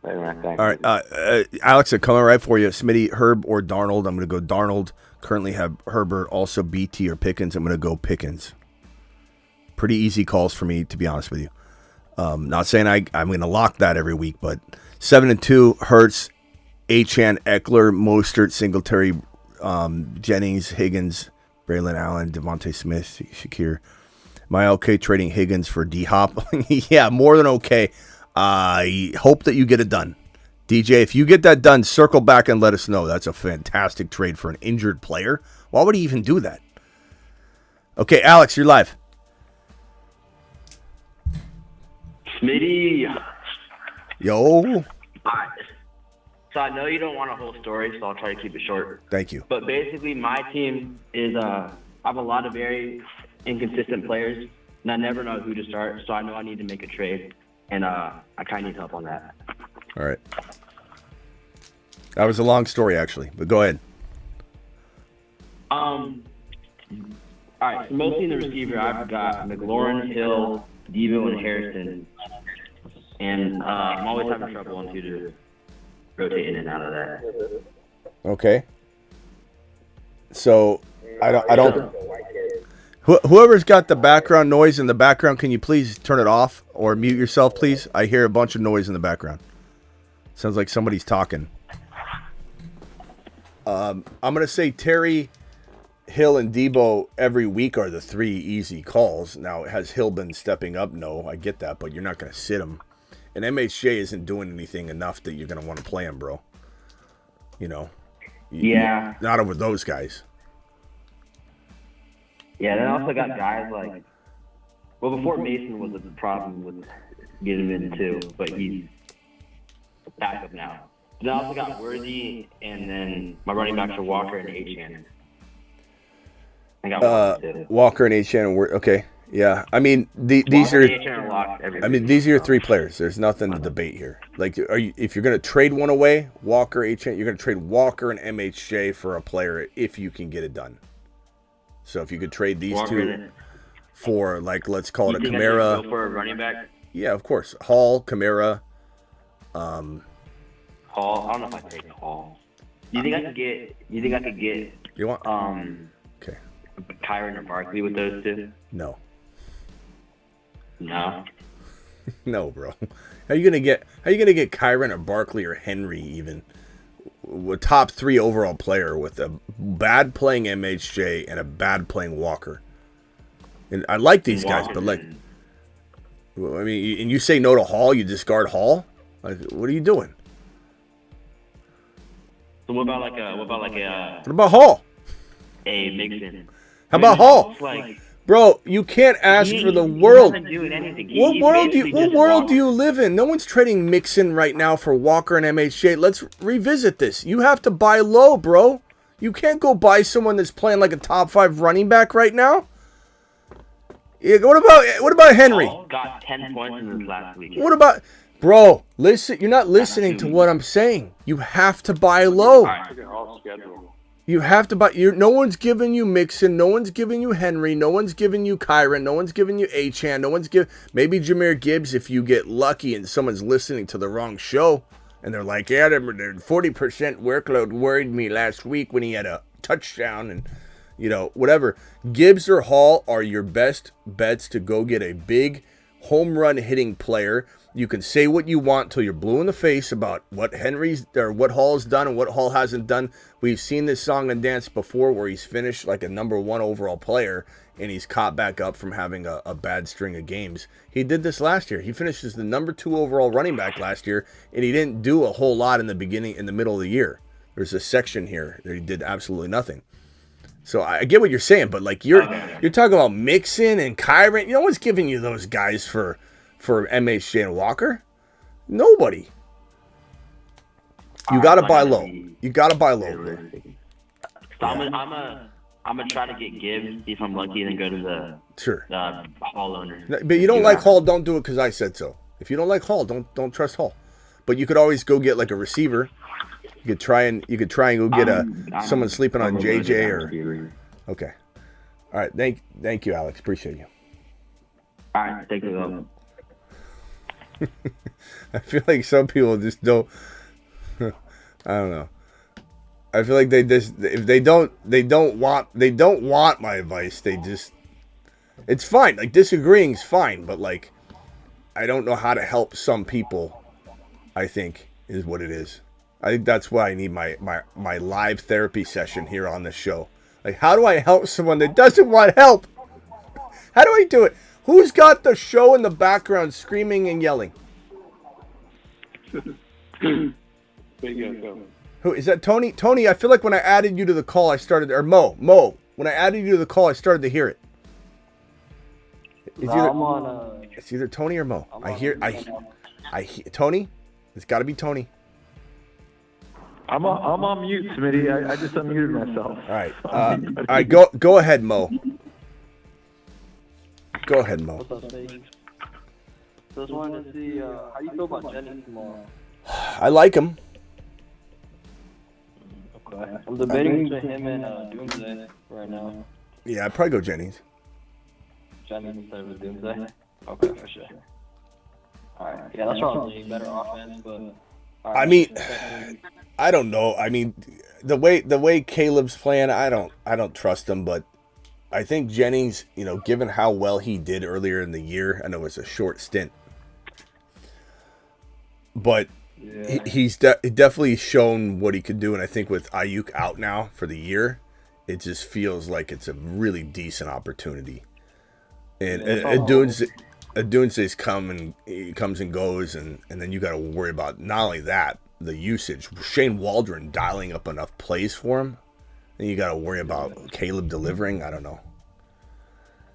[SPEAKER 10] Later, man. Thanks.
[SPEAKER 1] All right, Alex, I'm coming right for you. Smitty, Herb, or Darnold. I'm going to go Darnold. Currently have Herbert, also BT or Pickens. I'm going to go Pickens. Pretty easy calls for me, to be honest with you. Not saying I'm going to lock that every week, but 7-2, Hurts, Achane, Eckler, Mostert, Singletary, Jennings, Higgins, Braylon Allen, Devontae Smith, Shakir. Am I okay trading Higgins for D-Hop? Yeah, more than okay. I hope that you get it done. DJ, if you get that done, circle back and let us know. That's a fantastic trade for an injured player. Why would he even do that? Okay, Alex, you're live.
[SPEAKER 8] Smitty.
[SPEAKER 1] Yo.
[SPEAKER 8] Alright. So I know you don't want a whole story, so I'll try to keep it short.
[SPEAKER 1] Thank you.
[SPEAKER 8] But basically, my team is I have a lot of very inconsistent players, and I never know who to start. So I know I need to make a trade, and I kind of need help on that.
[SPEAKER 1] All right. That was a long story, actually, but go ahead.
[SPEAKER 8] All right. So mostly in the receiver, I've got McLaurin, Hill, Devo, and Harrison, and I'm always having trouble on who to rotate in and out of that.
[SPEAKER 1] Okay. So I don't. Whoever's got the background noise in the background, can you please turn it off or mute yourself, please? I hear a bunch of noise in the background. Sounds like somebody's talking. I'm gonna say Terry, Hill, and Debo every week are the three easy calls. Now, has Hill been stepping up? No, I get that, but you're not gonna sit him. And MHJ isn't doing anything enough that you're gonna want to play him, bro. You know.
[SPEAKER 8] Yeah.
[SPEAKER 1] Not over those guys.
[SPEAKER 8] Yeah, then I also got guys like, well, before Mason was a problem with getting him in too, but he's back up now. Then I also got Worthy, and then my running backs are Walker and Achane. I got Walker too.
[SPEAKER 1] Walker and Achane and Worthy. Okay, yeah. I mean, these are. These are your three players. There's nothing to debate here. Like, if you're going to trade one away, Walker, Achane, you're going to trade Walker and MHJ for a player if you can get it done. So if you could trade these two for, like, let's call it a Kamara.
[SPEAKER 8] Go for a running back?
[SPEAKER 1] Yeah, of course. Hall, Kamara.
[SPEAKER 8] Hall. I don't know if I take Hall. You think I could get?
[SPEAKER 1] You want?
[SPEAKER 8] Okay. Kyron or Barkley with those two?
[SPEAKER 1] No.
[SPEAKER 8] No.
[SPEAKER 1] No, bro. How you gonna get Kyron or Barkley or Henry even? A top 3 overall player with a bad playing MHJ and a bad playing Walker. And I like these guys, but like, I mean, and you say no to Hall, you discard Hall? Like, what are you doing?
[SPEAKER 8] So what about
[SPEAKER 1] Hall?
[SPEAKER 8] A Mixon?
[SPEAKER 1] How about Hall? Bro, you can't ask for the world. What world do you live in? No one's trading Mixon right now for Walker and MHJ. Let's revisit this. You have to buy low, bro. You can't go buy someone that's playing like a top 5 running back right now. Yeah, what about Henry?
[SPEAKER 8] Hall got 10 points in this last week.
[SPEAKER 1] What about, bro? Listen, you're not listening to what I'm saying. You have to buy low. You have to buy. No one's giving you Mixon. No one's giving you Henry. No one's giving you Kyron. No one's giving you Achane. No one's giving. Maybe Jahmyr Gibbs if you get lucky and someone's listening to the wrong show and they're like, yeah, the 40% workload worried me last week when he had a touchdown and, whatever. Gibbs or Hall are your best bets to go get a big home run hitting player. You can say what you want till you're blue in the face about what what Hall's done and what Hall hasn't done. We've seen this song and dance before where he's finished like a number 1 overall player and he's caught back up from having a bad string of games. He did this last year. He finished as the number 2 overall running back last year, and he didn't do a whole lot in the middle of the year. There's a section here that he did absolutely nothing. So I get what you're saying, but like you're talking about Mixon and Kyron. No one's giving you those guys for MHJ and Walker. Nobody. You gotta buy low. You gotta buy low.
[SPEAKER 8] So I'm gonna try to get Gibbs, see if I'm lucky, then go to the Hall owner.
[SPEAKER 1] But you don't like Hall, don't do it because I said so. If you don't like Hall, don't trust Hall. But you could always go get like a receiver. You could try and go get someone sleeping on JJ or. Okay. All right. Thank you, Alex. Appreciate you.
[SPEAKER 8] All right. Thank you.
[SPEAKER 1] I feel like some people just don't. I don't know. I feel like if they don't want my advice. They just. It's fine. Like disagreeing is fine, but like, I don't know how to help some people. I think is what it is. I think that's why I need my live therapy session here on the show. Like, how do I help someone that doesn't want help? How do I do it? Who's got the show in the background screaming and yelling? Who is that? Tony? Tony, I feel like when I added you to the call, I started, or Mo, when I added you to the call, I started to hear it. It's either Tony or Mo. I hear Tony. It's got to be Tony.
[SPEAKER 11] I'm on mute, Smitty. I just unmuted myself.
[SPEAKER 1] All right. All right. Go ahead, Mo. Go ahead, Mo.
[SPEAKER 12] What's up, Smitty? Just wanted to see how you feel about Jennings tomorrow.
[SPEAKER 1] I like him.
[SPEAKER 12] Okay. I'm debating between him and Doomsday right now.
[SPEAKER 1] Yeah, I'd probably go Jennings.
[SPEAKER 12] Jennings instead of Doomsday? Okay, for sure. Alright. Yeah, that's probably better offense, but...
[SPEAKER 1] I mean, I don't know. I mean, the way Caleb's playing, I don't trust him, but I think Jennings, given how well he did earlier in the year, I know it's a short stint, but he's definitely shown what he could do, and I think with Ayuk out now for the year, it just feels like it's a really decent opportunity. And Adunze's comes and goes, and then you got to worry about not only that, the usage. Shane Waldron dialing up enough plays for him, and you got to worry about Caleb delivering. I don't know,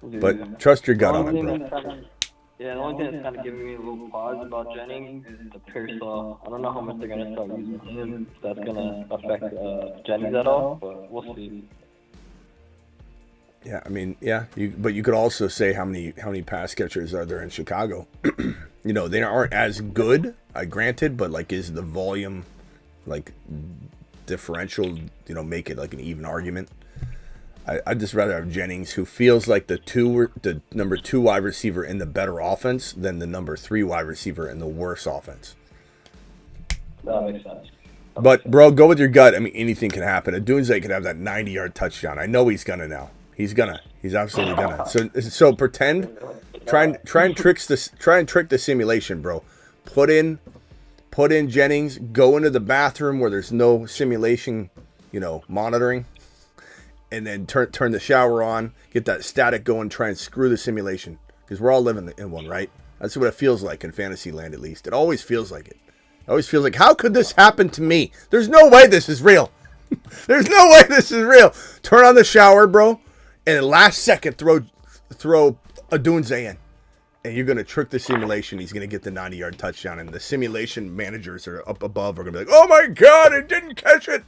[SPEAKER 1] but trust your gut on it, bro.
[SPEAKER 12] The only thing that's kind of giving me a little pause about Jennings is the Pearsall. I don't know how much they're going to start using him. If that's going to affect Jennings at all, but we'll see.
[SPEAKER 1] Yeah, I mean, but you could also say how many pass catchers are there in Chicago? They aren't as good, granted, but like, is the volume like differential? Make it like an even argument. I'd just rather have Jennings, who feels like the number 2 wide receiver in the better offense than the number 3 wide receiver in the worse offense.
[SPEAKER 12] That makes sense.
[SPEAKER 1] But bro, go with your gut. I mean, anything can happen. Adunze could have that 90-yard touchdown. I know he's gonna now. He's absolutely gonna. So pretend, try and trick the simulation, bro. Put in Jennings. Go into the bathroom where there's no simulation, monitoring, and then turn the shower on. Get that static going. Try and screw the simulation, because we're all living in one, right? That's what it feels like in fantasy land, at least. It always feels like it. It always feels like, how could this happen to me? There's no way this is real. There's no way this is real. Turn on the shower, bro. And then last second, throw Adunze in. And you're going to trick the simulation. He's going to get the 90-yard touchdown. And the simulation managers are up above are going to be like, oh, my God, it didn't catch it.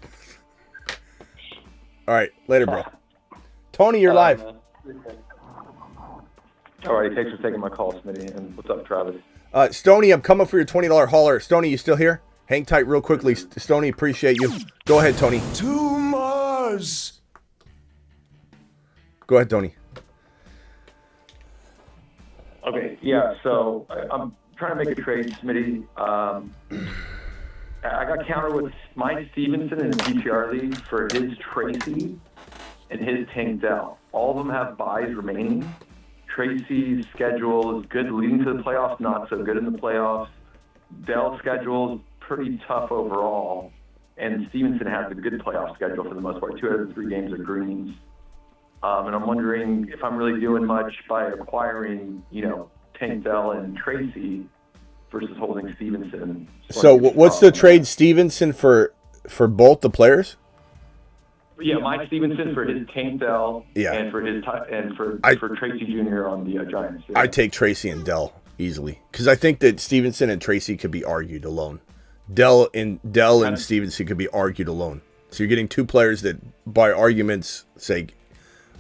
[SPEAKER 1] All right, later, bro. Tony, you're live.
[SPEAKER 11] All right, thanks for taking my call, Smitty. And what's up, Travis?
[SPEAKER 1] Stoney, I'm coming for your $20 hauler. Stoney, you still here? Hang tight real quickly. Stoney, appreciate you. Go ahead, Tony.
[SPEAKER 3] Tomorrow
[SPEAKER 13] buzz.
[SPEAKER 1] Go ahead, Tony.
[SPEAKER 11] Okay, yeah, so I'm trying to make a trade, Smitty. I got countered with Mike Stevenson in the PPR league for his Tracy and his Tank Dell. All of them have buys remaining. Tracy's schedule is good leading to the playoffs, not so good in the playoffs. Dell's schedule is pretty tough overall. And Stevenson has a good playoff schedule for the most part. 2 out of the 3 games are greens. And I'm wondering if I'm really doing much by acquiring, Tank Dell and Tracy versus holding Stevenson.
[SPEAKER 1] So what's the trade Stevenson for both the players?
[SPEAKER 11] Yeah, Mike Stevenson for his Tank Dell,
[SPEAKER 1] Yeah.
[SPEAKER 11] and for Tracy Jr. on the Giants. Yeah.
[SPEAKER 1] I take Tracy and Dell easily because I think that Stevenson and Tracy could be argued alone. Dell and Stevenson could be argued alone. So you're getting 2 players that, by argument's sake,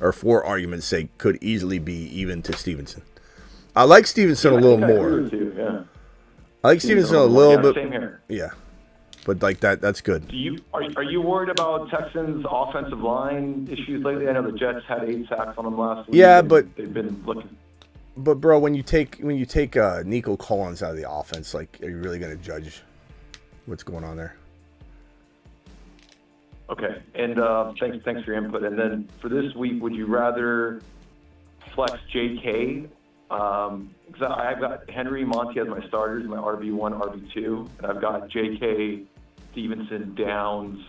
[SPEAKER 1] or for argument's sake, could easily be even to Stevenson. I like Stevenson a little more. I like Stevenson a little bit.
[SPEAKER 11] Same here.
[SPEAKER 1] Yeah, but like that's good.
[SPEAKER 11] Are you worried about Texans' offensive line issues lately? I know the Jets had 8 sacks on them last week.
[SPEAKER 1] Yeah, but
[SPEAKER 11] they've been looking.
[SPEAKER 1] But bro, when you take Nico Collins out of the offense, like, are you really going to judge what's going on there?
[SPEAKER 11] Okay, and thanks for your input. And then for this week, would you rather flex J.K.? Because I've got Henry Monty as my starters, my RB1, RB2, and I've got J.K., Stevenson, Downs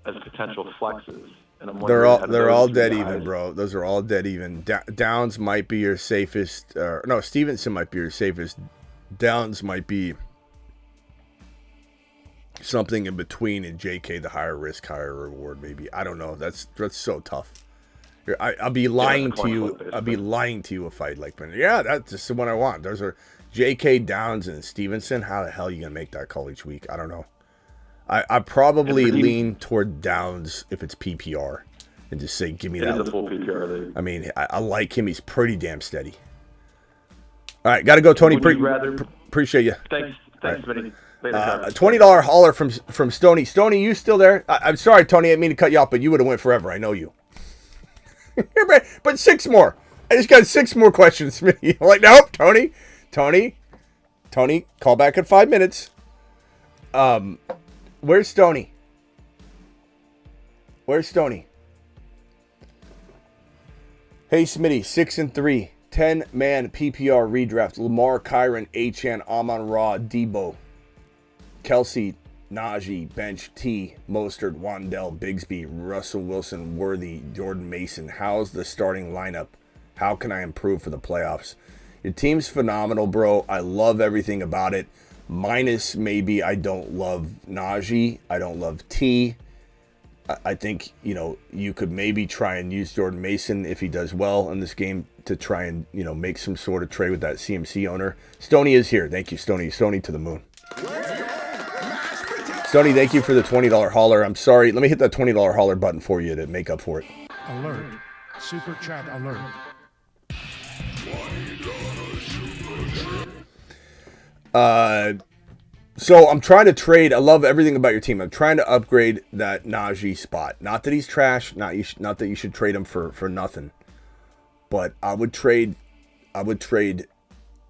[SPEAKER 11] as potential flexes. And I'm
[SPEAKER 1] they're all dead even, bro. Those are all dead even. Downs might be your safest. No, Stevenson might be your safest. Downs might be something in between, and JK the higher risk, higher reward. Maybe, I don't know. That's so tough. I'll be lying to you. I'll be lying to you if I that's just the one I want. Those are JK, Downs, and Stevenson. How the hell are you gonna make that call each week? I don't know. I probably lean toward Downs if it's PPR, and just say, give me that.
[SPEAKER 11] It is a full PPR league.
[SPEAKER 1] I mean, I like him. He's pretty damn steady. All right, got to go, Tony. Appreciate you.
[SPEAKER 11] Thanks, Smitty.
[SPEAKER 1] A $20 hauler from Stoney. Stoney, you still there? I'm sorry, Tony. I didn't mean to cut you off, but you would have went forever. I know you. But 6 more. I just got 6 more questions, Smitty. I'm like, nope, Tony, call back in 5 minutes. Where's Stoney? Hey, Smitty, 6-3, 10-man PPR redraft. Lamar, Kyron, Achane, Amon-Ra, Debo, Kelsey, Najee, bench, T, Mostert, Wandell, Bigsby, Russell Wilson, Worthy, Jordan Mason. How's the starting lineup? How can I improve for the playoffs? Your team's phenomenal, bro. I love everything about it. Minus maybe I don't love Najee. I don't love T. I think, you could maybe try and use Jordan Mason if he does well in this game to try and, make some sort of trade with that CMC owner. Stoney is here. Thank you, Stoney. Stoney to the moon. Stoney, thank you for the $20 hauler. I'm sorry. Let me hit that $20 hauler button for you to make up for it.
[SPEAKER 13] Alert. Super chat alert.
[SPEAKER 1] So I'm trying to trade. I love everything about your team. I'm trying to upgrade that Najee spot. Not that he's trash. Not that you should trade him for nothing. But I would trade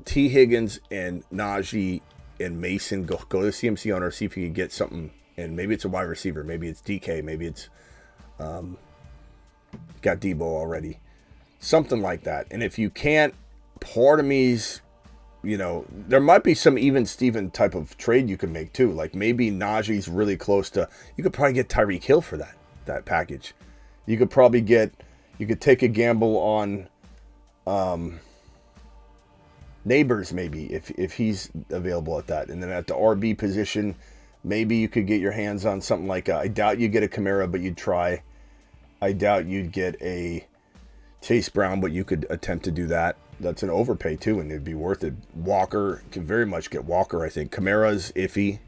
[SPEAKER 1] T. Higgins and Najee and Mason. Go to the CMC owner, see if you can get something. And maybe it's a wide receiver. Maybe it's DK. Maybe it's got Debo already. Something like that. And if you can't, part of me's, there might be some even Steven type of trade you could make too. Like maybe Najee's really close to, you could probably get Tyreek Hill for that package. You could take a gamble on Neighbors maybe if he's available at that. And then at the RB position, maybe you could get your hands on something like, I doubt you get a Kamara, but you'd try. I doubt you'd get a Chase Brown, but you could attempt to do that. That's an overpay too, and it'd be worth it. Walker can very much get Walker, I think. Kamara's iffy.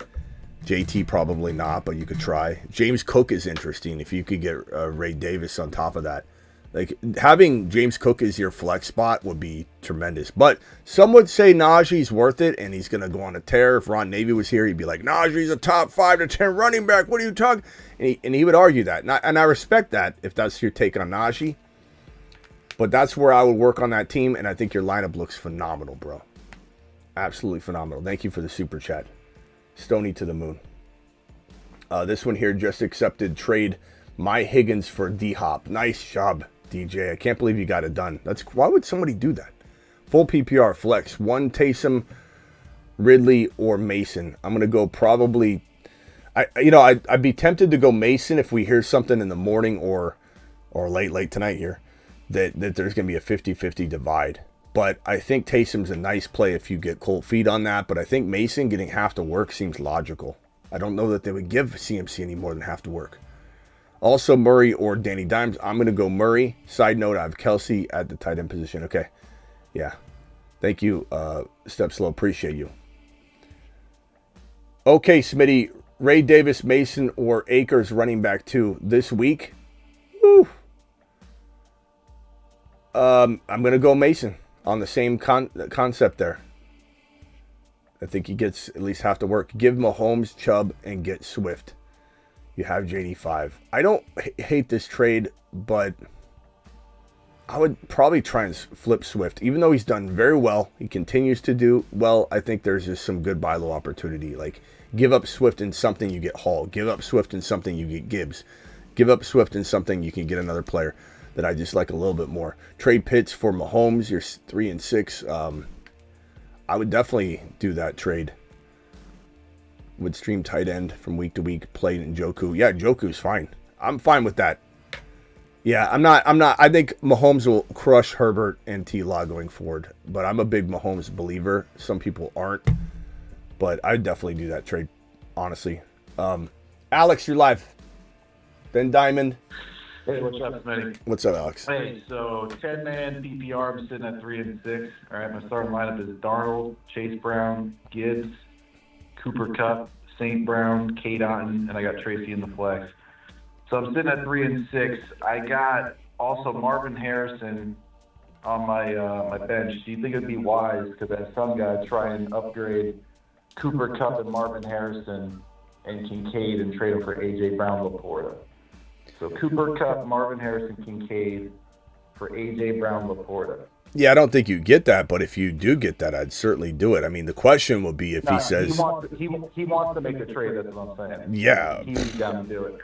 [SPEAKER 1] JT probably not, but you could try. James Cook is interesting if you could get Ray Davis on top of that. Like, having James Cook as your flex spot would be tremendous. But some would say Najee's worth it, and he's going to go on a tear. If Ron Navy was here, he'd be like, Najee's a top 5 to 10 running back. What are you talking? And he would argue that. And I respect that if that's your take on Najee. But that's where I would work on that team, and I think your lineup looks phenomenal, bro. Absolutely phenomenal. Thank you for the super chat. Stony to the moon. This one here just accepted trade my Higgins for D-Hop. Nice job, DJ. I can't believe you got it done. Why would somebody do that? Full PPR flex. One Taysom, Ridley, or Mason. I'm going to go probably... I'd be tempted to go Mason if we hear something in the morning or late tonight here that there's going to be a 50-50 divide. But I think Taysom's a nice play if you get cold feet on that. But I think Mason getting half the work seems logical. I don't know that they would give CMC any more than half the work. Also, Murray or Danny Dimes. I'm going to go Murray. Side note, I have Kelsey at the tight end position. Okay. Yeah. Thank you, Step Slow. Appreciate you. Okay, Smitty. Ray Davis, Mason, or Akers running back 2 this week. Woo. I'm going to go Mason on the same concept there. I think he gets at least half the work. Give Mahomes, Chubb, and get Swift. You have JD5. I don't hate this trade, but I would probably try and flip Swift. Even though he's done very well, he continues to do well. I think there's just some good buy low opportunity. Like, give up Swift in something, you get Hall. Give up Swift in something, you get Gibbs. Give up Swift in something, you can get another player that I just like a little bit more. Trade Pitts for Mahomes, you're 3 and 6. I would definitely do that trade. Would stream tight end from week to week, play Njoku. Yeah, Njoku's fine. I'm fine with that. Yeah, I'm not. I think Mahomes will crush Herbert and T-Law going forward. But I'm a big Mahomes believer. Some people aren't. But I'd definitely do that trade, honestly. Alex, you're live. Ben Diamond.
[SPEAKER 14] Hey, what's up, Smitty?
[SPEAKER 1] What's up, Alex?
[SPEAKER 14] Hey, so 10-man PPR, I'm sitting at 3 and 6. All right, my starting lineup is Darnold, Chase Brown, Gibbs, Cooper Kupp, St. Brown, Kate Otten, and I got Tracy in the flex. So I'm sitting at 3 and 6. I got also Marvin Harrison on my my bench. Do you think it'd be wise, because that some guy try and upgrade Cooper Kupp and Marvin Harrison and Kincaid and trade him for A.J. Brown Laporta? So Cooper Kupp, Marvin Harrison, Kincaid for A.J. Brown Laporta.
[SPEAKER 1] Yeah, I don't think you get that, but if you do get that, I'd certainly do it. I mean, the question will be if he says...
[SPEAKER 14] He wants to make the trade, that's what I'm saying.
[SPEAKER 1] Yeah.
[SPEAKER 14] He's down to do it.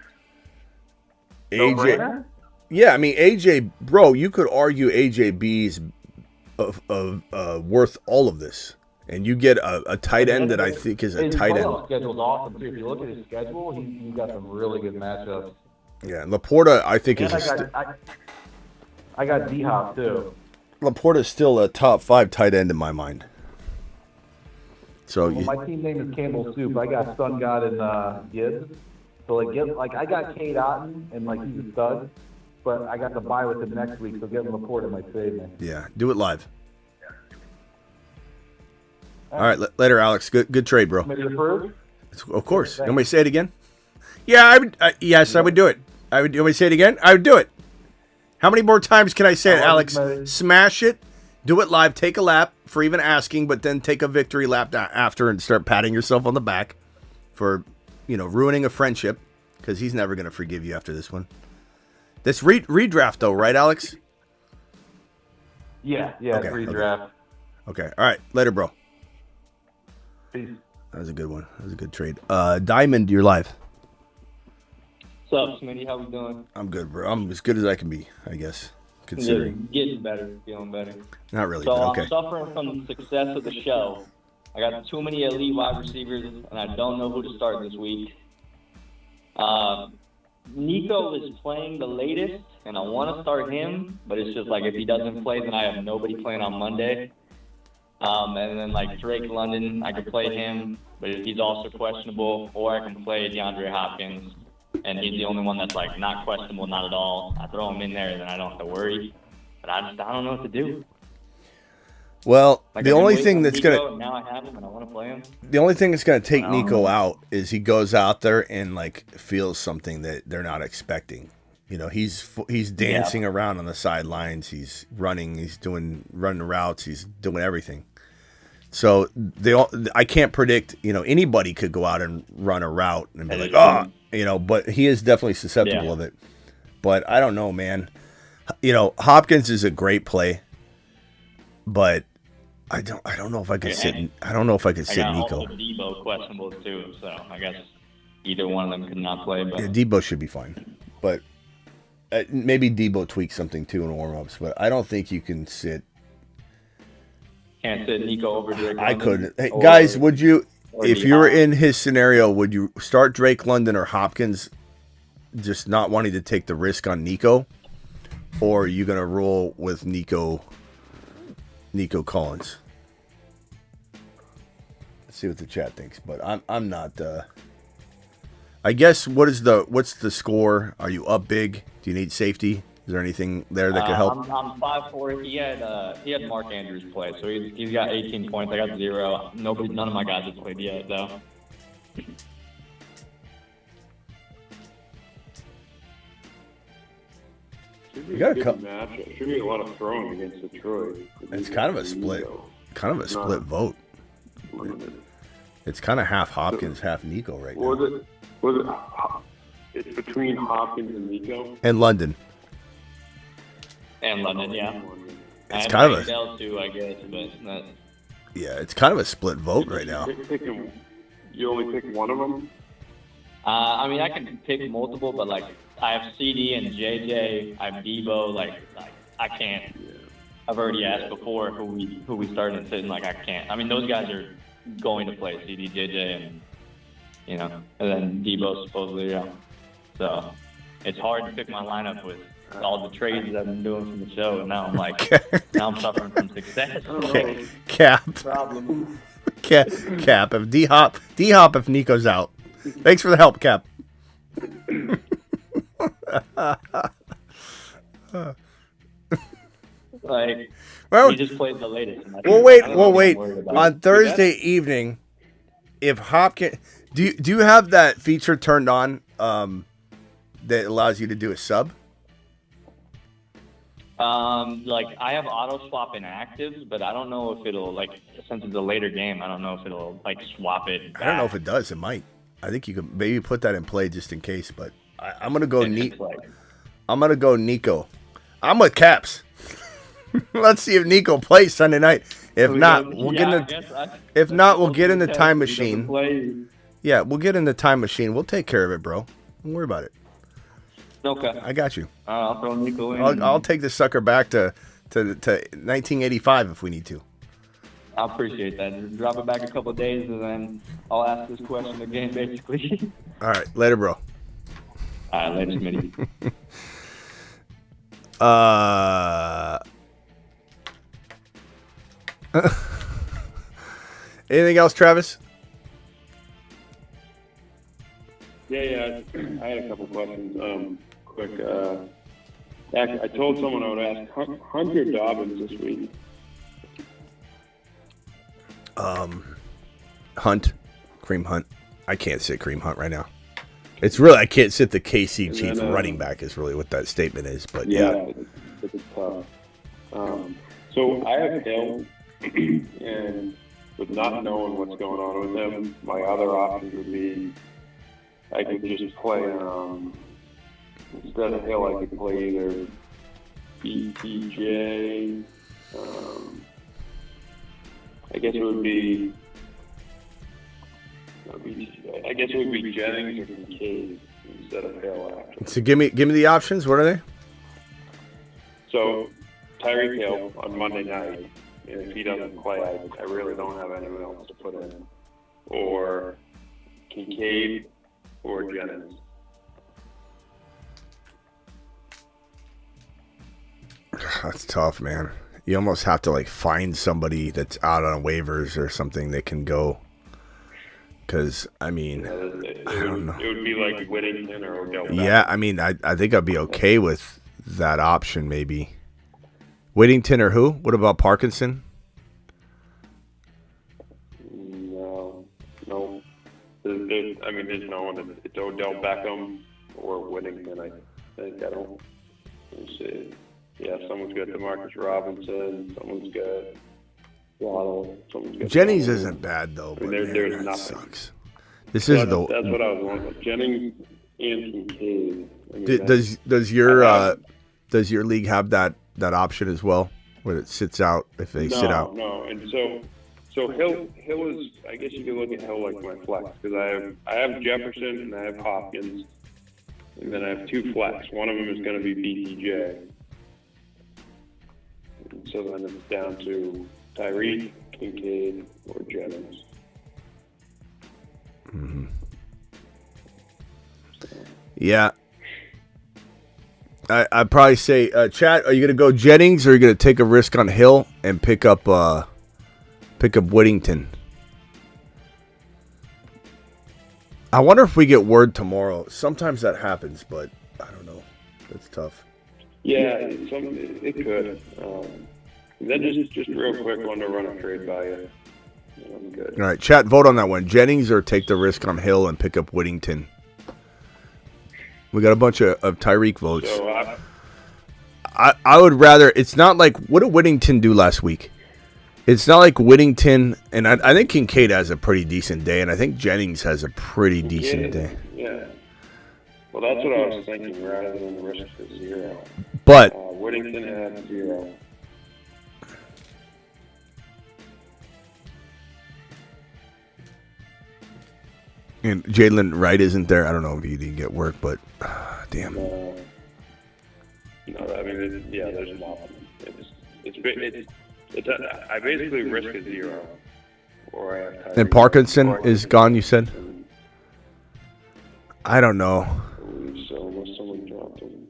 [SPEAKER 1] AJ... Yeah, I mean, AJ... Bro, you could argue AJB's worth all of this. And you get a tight end that I think is a tight end.
[SPEAKER 14] His schedule's awesome, too. If you look at his schedule, he's got some really good matchups.
[SPEAKER 1] Yeah, Laporta, I think,
[SPEAKER 14] and
[SPEAKER 1] is
[SPEAKER 14] I got D-Hop, too.
[SPEAKER 1] Laporta's still a top 5 tight end in my mind. So
[SPEAKER 14] my team name is Campbell Soup. I got Sun God and Gibbs. So I got Kate Otten and he's a stud, but I got the bye with him next week. So getting Laporta might save me.
[SPEAKER 1] Yeah, do it live. All right, later, Alex. Good trade, bro. Of course. You want me to say it again? Yeah, I would. Yes, I would do it. You want me to say it again? I would do it. How many more times can I say it, Alex? Smash it, do it live, take a lap for even asking, but then take a victory lap after and start patting yourself on the back for, ruining a friendship, because he's never going to forgive you after this one. This redraft, though, right, Alex?
[SPEAKER 14] Yeah,
[SPEAKER 1] okay,
[SPEAKER 14] redraft.
[SPEAKER 1] Okay, all right, later, bro.
[SPEAKER 14] Peace.
[SPEAKER 1] That was a good one. That was a good trade. Diamond, you're live.
[SPEAKER 12] What's up, Smitty? How we doing?
[SPEAKER 1] I'm good, bro. I'm as good as I can be, I guess, considering.
[SPEAKER 12] Yeah, getting better, feeling better.
[SPEAKER 1] Not really,
[SPEAKER 12] so
[SPEAKER 1] but okay.
[SPEAKER 12] I'm suffering from the success of the show. I got too many elite wide receivers, and I don't know who to start this week. Nico is playing the latest, and I want to start him, but it's just if he doesn't play, then I have nobody playing on Monday. And then Drake London, I could play him, but he's also questionable, or I can play DeAndre Hopkins. And he's the only one that's not questionable, not at all. I throw him in there, and then I don't have to worry. But I don't know what to do.
[SPEAKER 1] Well, the only thing that's
[SPEAKER 12] gonna now I have him, and I want to play him.
[SPEAKER 1] The only thing that's gonna take Nico out is he goes out there and feels something that they're not expecting, You know, he's dancing around on the sidelines. He's running. He's running routes. He's doing everything. So I can't predict. You know, anybody could go out and run a route and be like, oh, you know. But he is definitely susceptible of it. But I don't know, man. You know, Hopkins is a great play, but I don't know if I could sit. I don't know if I could sit Nico.
[SPEAKER 12] Also Debo questionable too, so I guess either one of them could not play. But
[SPEAKER 1] Yeah, Debo should be fine, but maybe Debo tweaks something too in warm-ups. But I don't think you can sit.
[SPEAKER 12] Can't sit Nico over Drake
[SPEAKER 1] I
[SPEAKER 12] London,
[SPEAKER 1] couldn't. Hey,
[SPEAKER 12] or-
[SPEAKER 1] guys, would you,
[SPEAKER 12] or
[SPEAKER 1] if you were in his scenario, would you start Drake London or Hopkins, just not wanting to take the risk on Nico, or are you gonna roll with Nico Collins? Let's see what the chat thinks, but I'm not. I guess what's the score? Are you up big? Do you need safety? Is there anything there that could help?
[SPEAKER 12] I'm 5'4". He had Mark Andrews play, so he's got 18 points. I got 0. None of my guys have played yet though.
[SPEAKER 7] Should be
[SPEAKER 1] You got
[SPEAKER 7] a
[SPEAKER 1] a
[SPEAKER 7] good
[SPEAKER 1] cup.
[SPEAKER 7] matchup. Should be a lot of throwing against Detroit.
[SPEAKER 1] It's kind of a split
[SPEAKER 7] Not
[SPEAKER 1] vote.
[SPEAKER 7] limited.
[SPEAKER 1] It's kind of half Hopkins, half Nico right now.
[SPEAKER 7] Was it? It's between Hopkins and Nico.
[SPEAKER 1] And London.
[SPEAKER 12] And London, yeah.
[SPEAKER 1] It's
[SPEAKER 12] I
[SPEAKER 1] kind of a
[SPEAKER 12] Dell too, I guess, but
[SPEAKER 1] yeah. It's kind of a split vote right now.
[SPEAKER 7] You only pick one of them.
[SPEAKER 12] I mean, I can pick multiple, but like I have CD and JJ, I have Debo. Like I can't. I've already asked before who we started sitting. Like I can't. I mean, those guys are going to play CD, JJ, and you know, and then Debo supposedly. Yeah. So it's hard to pick my lineup with all the trades I've been doing from the show, and now I'm like, now I'm suffering from success.
[SPEAKER 1] Cap.
[SPEAKER 12] Problem.
[SPEAKER 1] Cap. If D Hop if Nico's out. Thanks for the help, Cap.
[SPEAKER 12] Like,
[SPEAKER 1] Well,
[SPEAKER 12] he just played the latest. and
[SPEAKER 1] We'll
[SPEAKER 12] I
[SPEAKER 1] wait.
[SPEAKER 12] don't
[SPEAKER 1] We'll
[SPEAKER 12] know
[SPEAKER 1] wait.
[SPEAKER 12] what I'm worried about.
[SPEAKER 1] On Thursday evening, if Hopkins, do you have that feature turned on that allows you to do a sub?
[SPEAKER 12] Like I have auto swap inactive, but I don't know if it'll like since it's a later game. I don't know if it'll like swap it.
[SPEAKER 1] I don't know if it does. It might. I think you could maybe put that in play just in case. But I'm gonna go I'm gonna go Nico. I'm with Caps. Let's see if Nico plays Sunday night. If not, we'll get in the. If not, we'll get in the time machine. Yeah, we'll get in the time machine. We'll take care of it, bro. Don't worry about it.
[SPEAKER 12] Okay.
[SPEAKER 1] I got you.
[SPEAKER 12] I'll throw Nico in.
[SPEAKER 1] I'll take this sucker back to 1985 if we need to.
[SPEAKER 12] I appreciate that. Just drop it back a couple of days, and then I'll ask this question again, basically.
[SPEAKER 1] All right, later, bro.
[SPEAKER 12] All right, later, Smitty.
[SPEAKER 1] Anything else, Travis?
[SPEAKER 7] Yeah. I had a couple questions. Quick. I told someone I would ask Hunter Dobbins this week.
[SPEAKER 1] Hunt, Kareem Hunt. I can't sit Kareem Hunt right now. It's really I can't sit the KC
[SPEAKER 7] And
[SPEAKER 1] chief
[SPEAKER 7] then,
[SPEAKER 1] running back is really what that statement is. But
[SPEAKER 7] Yeah, it's tough. So I have Hill, and with not knowing what's going on with him, my other options would be I could just play instead of Hill, I could play either BTJ. I guess it would be. I guess it would be Jennings or Kincaid instead of Hill. Actually.
[SPEAKER 1] so give me the options. What are they?
[SPEAKER 7] So Tyreek Hill on Monday night, and if he doesn't play, I really don't have anyone else to put in, or Kincaid or Jennings.
[SPEAKER 1] That's tough, man. You almost have to like find somebody that's out on waivers or something that can go. Because I mean, I don't know.
[SPEAKER 7] It would be like Whittington or Odell.
[SPEAKER 1] Yeah, I mean, I think I'd be okay with that option maybe. Whittington or who? What about Parkinson?
[SPEAKER 7] No. There's no one. It's Odell Beckham or Whittington. think. I don't. Let me see. Yeah, someone's got DeMarcus Robinson. Someone's got Waddle. Someone's got
[SPEAKER 1] Jennings
[SPEAKER 7] Donald.
[SPEAKER 1] isn't bad though.
[SPEAKER 7] I mean,
[SPEAKER 1] But
[SPEAKER 7] there's
[SPEAKER 1] man, that
[SPEAKER 7] nothing.
[SPEAKER 1] sucks. This
[SPEAKER 7] So
[SPEAKER 1] is
[SPEAKER 7] that's
[SPEAKER 1] the.
[SPEAKER 7] what I was wondering. Jennings and Kincaid. I mean,
[SPEAKER 1] Does your league have that option as well, where it sits out if they sit out?
[SPEAKER 7] No, and so Hill is. I guess you can look at Hill like my flex because I have Jefferson and I have Hopkins, and then I have 2 flex. One of them is going to be BTJ. And so then it's down to Tyreek, Kincaid, or Jennings.
[SPEAKER 1] Mm-hmm. Yeah. I'd probably say, Chat, are you going to go Jennings or are you going to take a risk on Hill and pick up Whittington? I wonder if we get word tomorrow. Sometimes that happens, but I don't know. It's tough.
[SPEAKER 7] Yeah, it could. And then just real quick, want to run a trade by you. I'm good.
[SPEAKER 1] All right, Chat, vote on that one. Jennings or take the risk on Hill and pick up Whittington? We got a bunch of Tyreek votes.
[SPEAKER 7] So
[SPEAKER 1] I would rather. It's not like, what did Whittington do last week? It's not like Whittington, and I think Kincaid has a pretty decent day, and I think Jennings has a pretty decent day.
[SPEAKER 7] Yeah. Well, that's what I was thinking, rather than risk the 0.
[SPEAKER 1] But
[SPEAKER 7] Whittington had 0.
[SPEAKER 1] and Jalen Wright isn't there. I don't know if he didn't get work, but damn.
[SPEAKER 7] No, I mean, there's nothing. I basically risk a 0. Or I have Tyreek.
[SPEAKER 1] And Parkinson is gone, you said? I don't know.
[SPEAKER 7] So unless someone dropped him.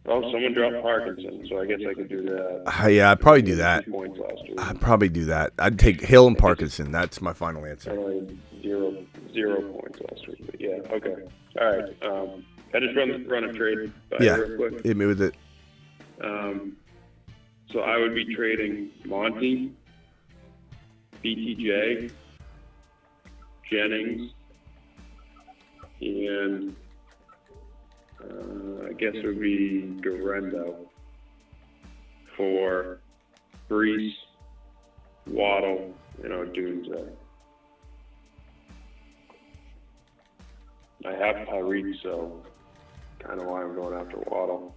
[SPEAKER 7] Oh, someone dropped Parkinson, so I guess I could do that.
[SPEAKER 1] Yeah, I'd probably do that.
[SPEAKER 7] 2 points last week.
[SPEAKER 1] I'd probably do that. I'd take Hill and Parkinson. That's my final answer.
[SPEAKER 7] I had 0 points last week, but yeah, okay. All right. I just run a trade by
[SPEAKER 1] Yeah,
[SPEAKER 7] real quick.
[SPEAKER 1] hit me with it.
[SPEAKER 7] So I would be trading Monty, BTJ, Jennings, and I guess it would be Garendo for Brees, Waddle, and Odunze. I have Tyreek, so kind of why I'm going after Waddle.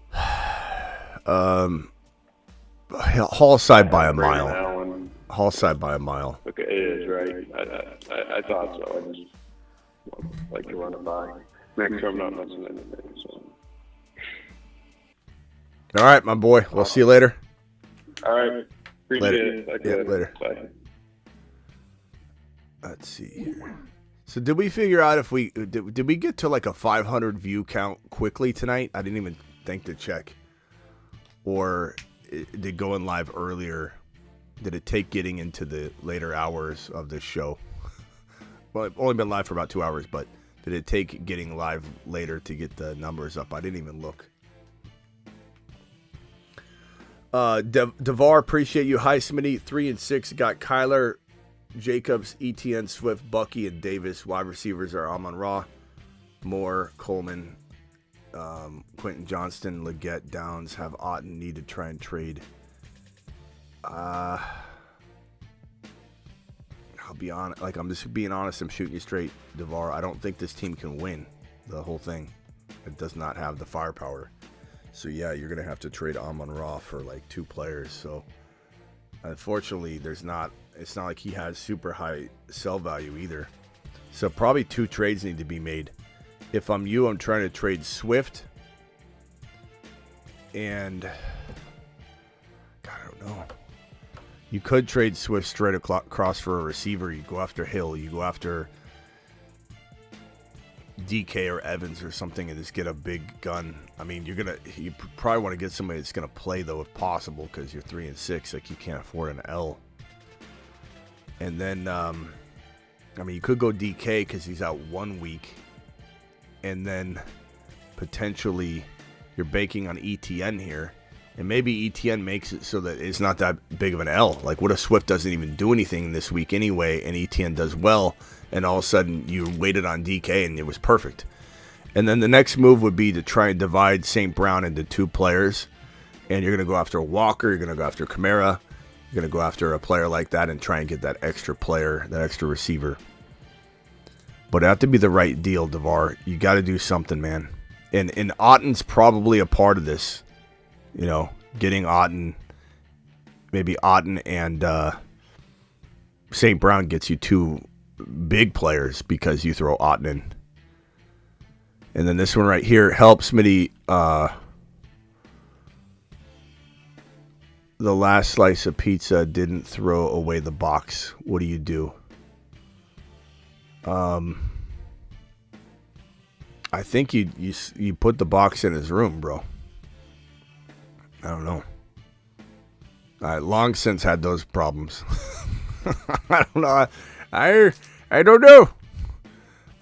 [SPEAKER 1] Hall side by a
[SPEAKER 7] Brandon
[SPEAKER 1] mile.
[SPEAKER 7] Allen.
[SPEAKER 1] Hall side by a mile.
[SPEAKER 7] Okay, it is, right? I thought so. I just like to run it by. Make sure I'm not missing anything. So.
[SPEAKER 1] All right, my boy. We'll see you later.
[SPEAKER 7] All right. Appreciate
[SPEAKER 1] Later.
[SPEAKER 7] it. Okay.
[SPEAKER 1] Yeah, later.
[SPEAKER 7] Bye.
[SPEAKER 1] Let's see here. So did we figure out if did we get to like a 500 view count quickly tonight? I didn't even think to check. Or did going live earlier, did it take getting into the later hours of this show? Well, I've only been live for about 2 hours, but did it take getting live later to get the numbers up? I didn't even look. Devar, appreciate you. Hi, Smitty. 3 and 6. Got Kyler, Jacobs, ETN, Swift, Bucky, and Davis. Wide receivers are Amon-Ra, Moore, Coleman, Quentin Johnston, Leggett, Downs. Have Otten. Need to try and trade. I'll be honest. Like, I'm just being honest. I'm shooting you straight, Devar. I don't think this team can win the whole thing. It does not have the firepower. So, yeah, you're going to have to trade Amon-Ra for, like, 2 players. So, unfortunately, it's not like he has super high sell value either. So, probably 2 trades need to be made. If I'm you, I'm trying to trade Swift. And, God, I don't know. You could trade Swift straight across for a receiver. You go after Hill. You go after DK or Evans or something and just get a big gun. I mean, you probably want to get somebody that's going to play, though, if possible, because you're 3 and 6. Like, you can't afford an L. And then, I mean, you could go DK because he's out 1 week. And then potentially you're banking on ETN here. And maybe ETN makes it so that it's not that big of an L. Like, what if Swift doesn't even do anything this week anyway, and ETN does well, and all of a sudden you waited on DK and it was perfect. And then the next move would be to try and divide St. Brown into 2 players. And you're going to go after Walker. You're going to go after Kamara. You're going to go after a player like that and try and get that extra player, that extra receiver. But it have to be the right deal, DeVar. You got to do something, man. And Otten's probably a part of this. You know, getting Otten, maybe Otten and St. Brown gets you 2 big players because you throw Otten in. And then this one right here helps Smitty. The last slice of pizza didn't throw away the box. What do you do? I think you put the box in his room, bro. I don't know. I long since had those problems. I don't know. I don't know.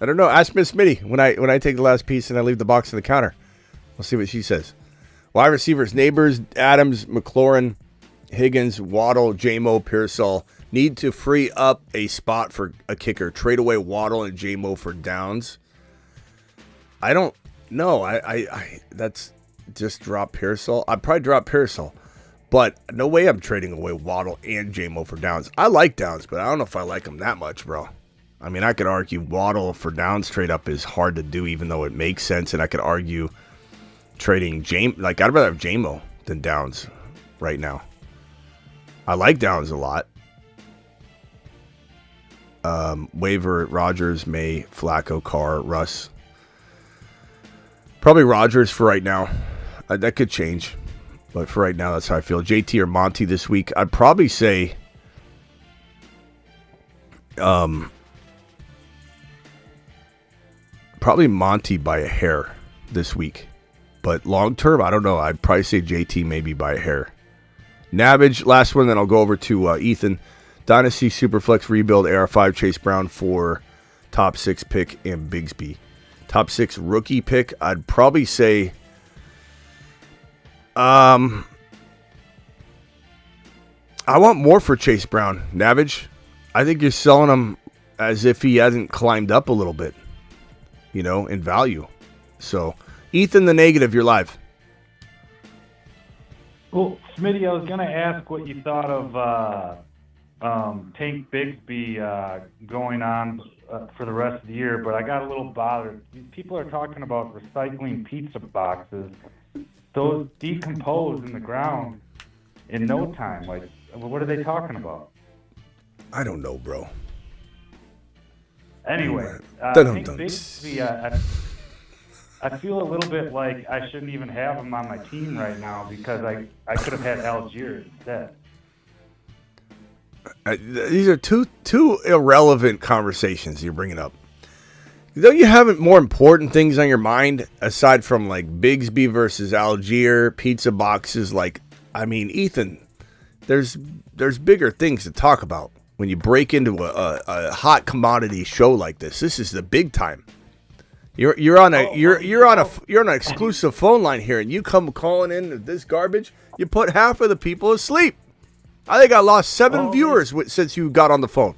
[SPEAKER 1] I don't know. Ask Miss Smitty when I take the last piece and I leave the box on the counter. We'll see what she says. Wide receivers: Neighbors, Adams, McLaurin, Higgins, Waddle, J-Mo, Pearsall. Need to free up a spot for a kicker. Trade away Waddle and J-Mo for Downs. I don't know. I that's just drop Pearsall. I'd probably drop Pearsall. But no way I'm trading away Waddle and J-Mo for Downs. I like Downs, but I don't know if I like him that much, bro. I mean, I could argue Waddle for Downs trade up is hard to do, even though it makes sense. And I could argue trading I'd rather have J-Mo than Downs right now. I like Downs a lot. Waiver, Rodgers, May, Flacco, Carr, Russ. Probably Rodgers for right now. That could change. But for right now, that's how I feel. JT or Monty this week. I'd probably say probably Monty by a hair this week. But long term, I don't know. I'd probably say JT maybe by a hair. Navage, last one, then I'll go over to Ethan. Dynasty, Superflex, Rebuild, AR5, Chase Brown for top 6 pick, and Bigsby. Top 6 rookie pick, I'd probably say I want more for Chase Brown. Navage, I think you're selling him as if he hasn't climbed up a little bit, in value. So, Ethan, the negative, you're live.
[SPEAKER 14] Well, Smitty, I was going to ask what you thought of Tank Bigsby going on for the rest of the year, but I got a little bothered. People are talking about recycling pizza boxes. Those decompose in the ground in no time. Like, what are they talking about?
[SPEAKER 1] I don't know, bro.
[SPEAKER 14] Anyway, Tank Bigsby, I feel a little bit like I shouldn't even have him on my team right now because I could have had Algier instead.
[SPEAKER 1] These are two irrelevant conversations you're bringing up. Don't you have more important things on your mind aside from like Bigsby versus Algier, pizza boxes? Ethan, there's bigger things to talk about when you break into a hot commodity show like this. This is the big time. You're on an exclusive phone line here, and you come calling in this garbage. You put half of the people asleep. I think I lost 7 viewers since you got on the phone.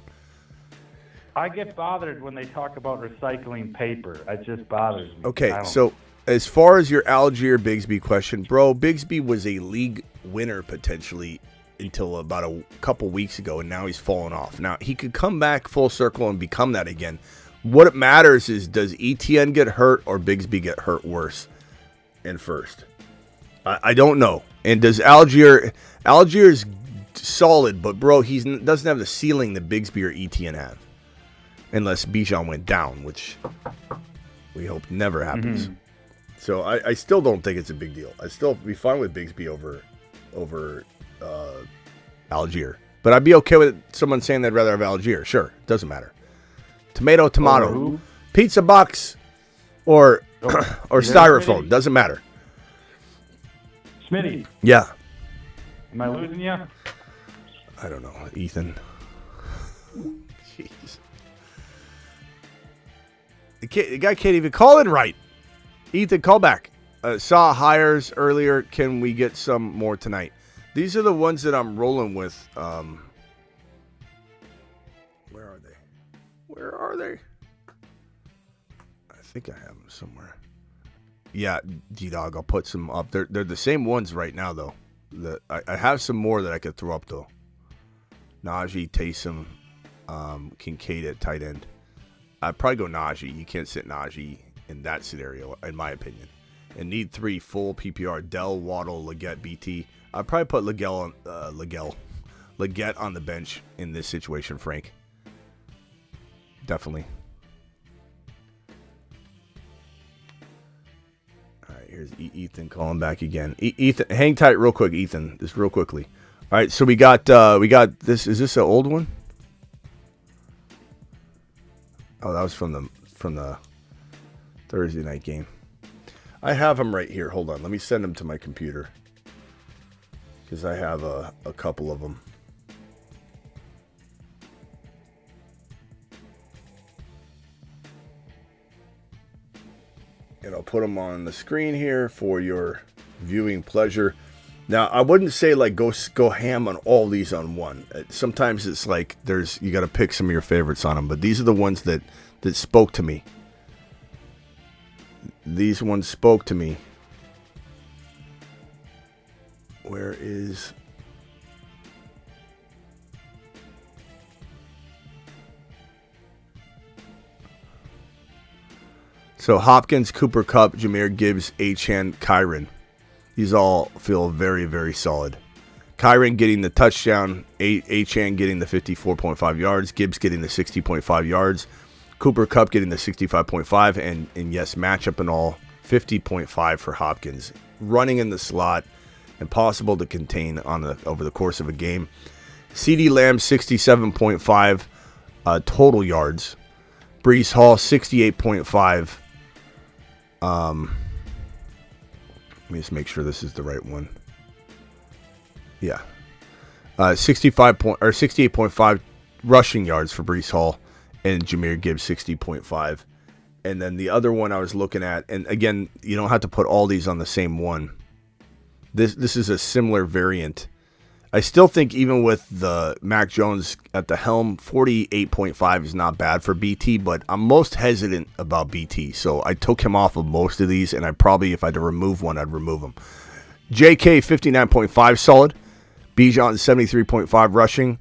[SPEAKER 14] I get bothered when they talk about recycling paper. It just bothers me.
[SPEAKER 1] Okay, so as far as your Algier Bigsby question, bro, Bigsby was a league winner potentially until about a couple weeks ago, and now he's fallen off. Now, he could come back full circle and become that again. What it matters is, does ETN get hurt or Bigsby get hurt worse and first? I don't know. And does Algier's solid, but bro, he doesn't have the ceiling that Bigsby or ETN have. Unless Bijan went down, which we hope never happens. Mm-hmm. So I still don't think it's a big deal. I'd still be fine with Bigsby over Algier. But I'd be okay with someone saying they'd rather have Algier. Sure, doesn't matter. Tomato, pizza box, or styrofoam. Doesn't matter.
[SPEAKER 14] Smitty.
[SPEAKER 1] Yeah.
[SPEAKER 14] Am I losing you?
[SPEAKER 1] I don't know, Ethan. Jeez. The guy can't even call in right. Ethan, call back. Saw hires earlier. Can we get some more tonight? These are the ones that I'm rolling with. Where are they? I think I have them somewhere. Yeah, D-Dog, I'll put some up. They're the same ones right now, though. I have some more that I could throw up, though. Najee, Taysom, Kincaid at tight end. I'd probably go Najee. You can't sit Najee in that scenario, in my opinion. And need 3 full PPR. Dell, Waddle, Leggett, BT. I'd probably put Leggett on the bench in this situation, Frank. Definitely. All right, here's Ethan calling back again. Ethan, hang tight real quick, Ethan. Just real quickly. All right, so we got this. Is this an old one? Oh, that was from the Thursday night game. I have them right here. Hold on. Let me send them to my computer because I have a couple of them. And I'll put them on the screen here for your viewing pleasure. Now, I wouldn't say like go ham on all these on one. Sometimes it's like you got to pick some of your favorites on them. But these are the ones that spoke to me. These ones spoke to me. Where is... So Hopkins, Cooper Kupp, Jahmyr Gibbs, Achane, Kyren. These all feel very, very solid. Kyren getting the touchdown, Achane getting the 54.5 yards, Gibbs getting the 60.5 yards, Cooper Kupp getting the 65.5, and yes, matchup and all, 50.5 for Hopkins. Running in the slot, impossible to contain over the course of a game. CeeDee Lamb, 67.5 total yards. Breece Hall, 68.5. Let me just make sure this is the right one. Yeah. 68.5 rushing yards for Breece Hall, and Jahmyr Gibbs 60.5. And then the other one I was looking at, and again, you don't have to put all these on the same one. This is a similar variant. I still think even with the Mac Jones at the helm, 48.5 is not bad for BT, but I'm most hesitant about BT. So I took him off of most of these, and I probably, if I had to remove one, I'd remove him. JK, 59.5 solid. Bijan, 73.5 rushing.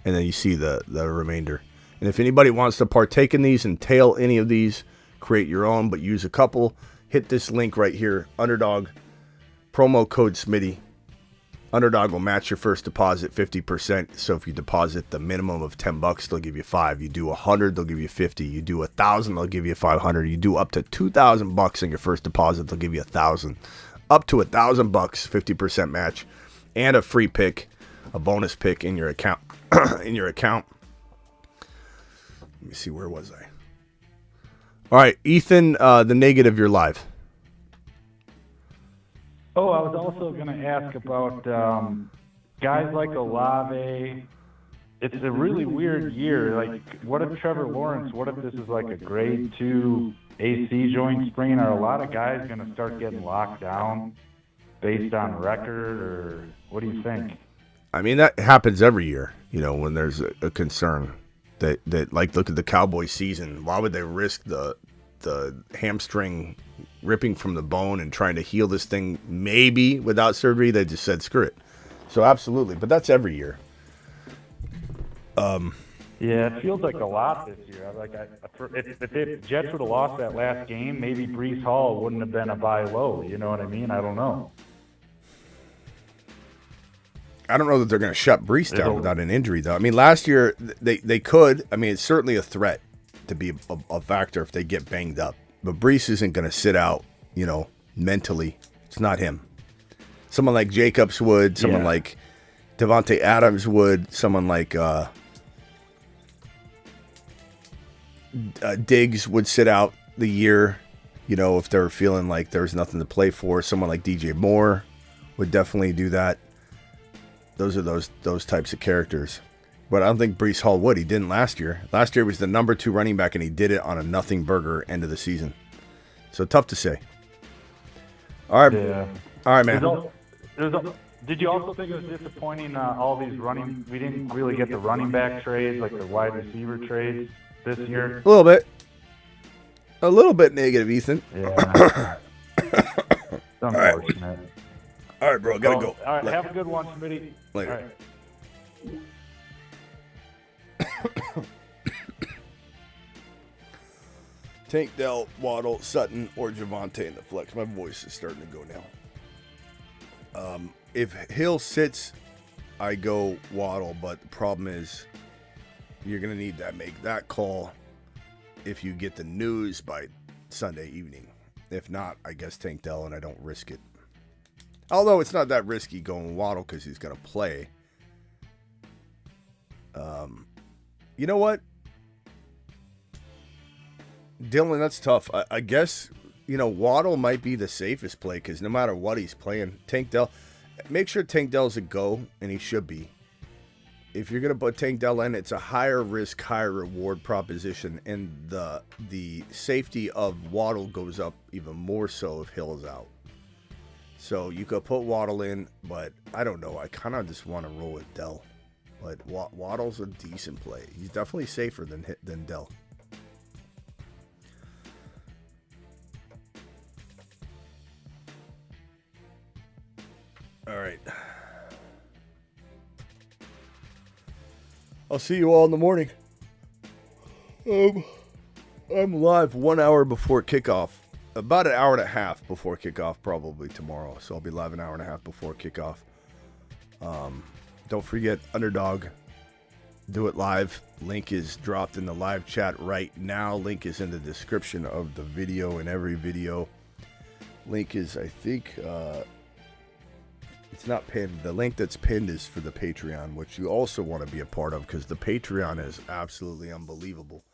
[SPEAKER 1] And then you see the remainder. And if anybody wants to partake in these and tail any of these, create your own, but use a couple, hit this link right here, Underdog, promo code Smitty. Underdog will match your first deposit 50%. So if you deposit the minimum of $10, they'll give you $5. You do 100, they'll give you 50. You do 1,000, they'll give you 500. You do up to $2,000 in your first deposit, they'll give you 1,000. Up to $1,000, 50% match, and a free pick, a bonus pick in your account. Let me see, where was I? All right, Ethan, the negative, you're live.
[SPEAKER 14] Oh, I was also going to ask about guys like Olave. It's a really weird year. Like, what if Trevor Lawrence, what if this is like a grade 2 AC joint sprain? Are a lot of guys going to start getting locked down based on record, or what do you think?
[SPEAKER 1] I mean, that happens every year, when there's a concern that like, look at the Cowboys season. Why would they risk the hamstring ripping from the bone and trying to heal this thing maybe without surgery? They just said screw it. So absolutely, but that's every year.
[SPEAKER 14] Yeah, it feels like a lot this year. If the Jets would have lost that last game, maybe Breece Hall wouldn't have been a buy low. You know what I mean? I don't know.
[SPEAKER 1] I don't know that they're going to shut Breece down without an injury, though. I mean, last year they could. I mean, it's certainly a threat to be a factor if they get banged up. But Breece isn't going to sit out, mentally. It's not him. Someone like Jacobs would. Someone like Devontae Adams would. Someone like Diggs would sit out the year, if they're feeling like there's nothing to play for. Someone like DJ Moore would definitely do that. Those are those types of characters. But I don't think Breece Hall would. He didn't last year. Last year was the number 2 running back, and he did it on a nothing burger end of the season. So tough to say. All right.
[SPEAKER 14] Yeah.
[SPEAKER 1] All right, man.
[SPEAKER 14] Did you also think it was disappointing, all these we didn't really get the running back trades, like the wide receiver trades this year?
[SPEAKER 1] A little bit. A little bit negative, Ethan.
[SPEAKER 14] Yeah. Unfortunate.
[SPEAKER 1] All right, bro. Gotta go.
[SPEAKER 14] All right, have a good one, Smitty.
[SPEAKER 1] Later.
[SPEAKER 14] All right.
[SPEAKER 1] Tank Dell, Waddle, Sutton, or Javonte in the flex. My voice is starting to go now. If Hill sits, I go Waddle, but the problem is you're going to need to make that call if you get the news by Sunday evening. If not, I guess Tank Dell, and I don't risk it. Although it's not that risky going Waddle because he's going to play. You know what? Dylan, that's tough. I guess, Waddle might be the safest play because no matter what he's playing, Tank Dell, make sure Tank Dell's a go, and he should be. If you're going to put Tank Dell in, it's a higher risk, higher reward proposition, and the safety of Waddle goes up even more so if Hill is out. So you could put Waddle in, but I don't know. I kind of just want to roll with Dell. But Waddle's a decent play. He's definitely safer than Dell. All right. I'll see you all in the morning. I'm live 1 hour before kickoff. About an hour and a half before kickoff probably tomorrow. So I'll be live an hour and a half before kickoff. Don't forget Underdog. Do it live. Link is dropped in the live chat right now. Link is in the description of the video and every video. Link is, I think, it's not pinned. The link that's pinned is for the Patreon, which you also want to be a part of because the Patreon is absolutely unbelievable.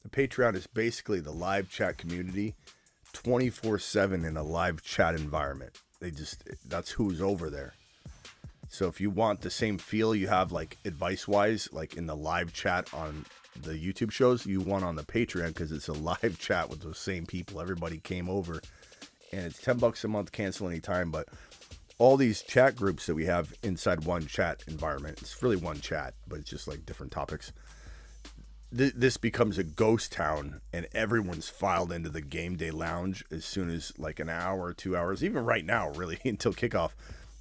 [SPEAKER 1] The Patreon is basically the live chat community 24/7 in a live chat environment. That's who's over there. So if you want the same feel you have like advice-wise, like in the live chat on the YouTube shows, you want on the Patreon because it's a live chat with those same people. Everybody came over, and it's $10 a month, cancel anytime. But all these chat groups that we have inside one chat environment, it's really one chat, but it's just like different topics. This becomes a ghost town, and everyone's filed into the game day lounge as soon as like an hour or 2 hours, even right now, really, until kickoff.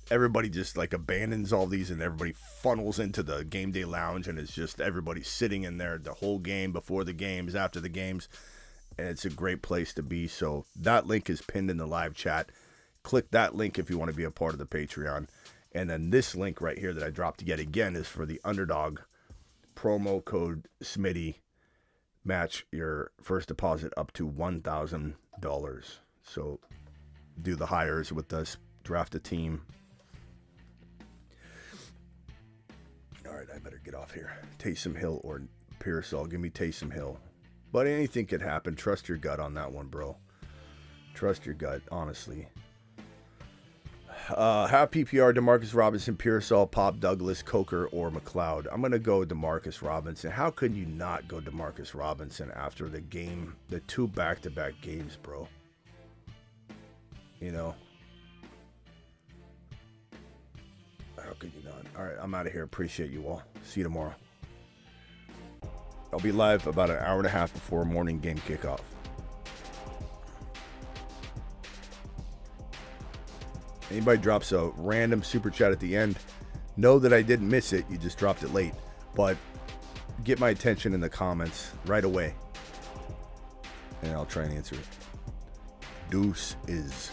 [SPEAKER 1] Everybody just like abandons all these and everybody funnels into the game day lounge, and it's just everybody sitting in there the whole game, before the games, after the games, and it's a great place to be. So that link is pinned in the live chat. Click that link if you want to be a part of the Patreon. And then this link right here that I dropped yet again is for the Underdog promo code Smitty. Match your first deposit up to $1,000. So do the hires with us, draft a team. All right, I better get off here. Taysom Hill or Pearsall. Give me Taysom Hill. But anything could happen. Trust your gut on that one, bro. Trust your gut, honestly. Have PPR, Demarcus Robinson, Pearsall, Pop, Douglas, Coker, or McLeod. I'm going to go Demarcus Robinson. How could you not go Demarcus Robinson after the game, the 2 back-to-back games, bro? How could you not? All right, I'm out of here. Appreciate you all. See you tomorrow. I'll be live about an hour and a half before morning game kickoff. Anybody drops a random super chat at the end, know that I didn't miss it. You just dropped it late. But get my attention in the comments right away, and I'll try and answer it. Deuce is.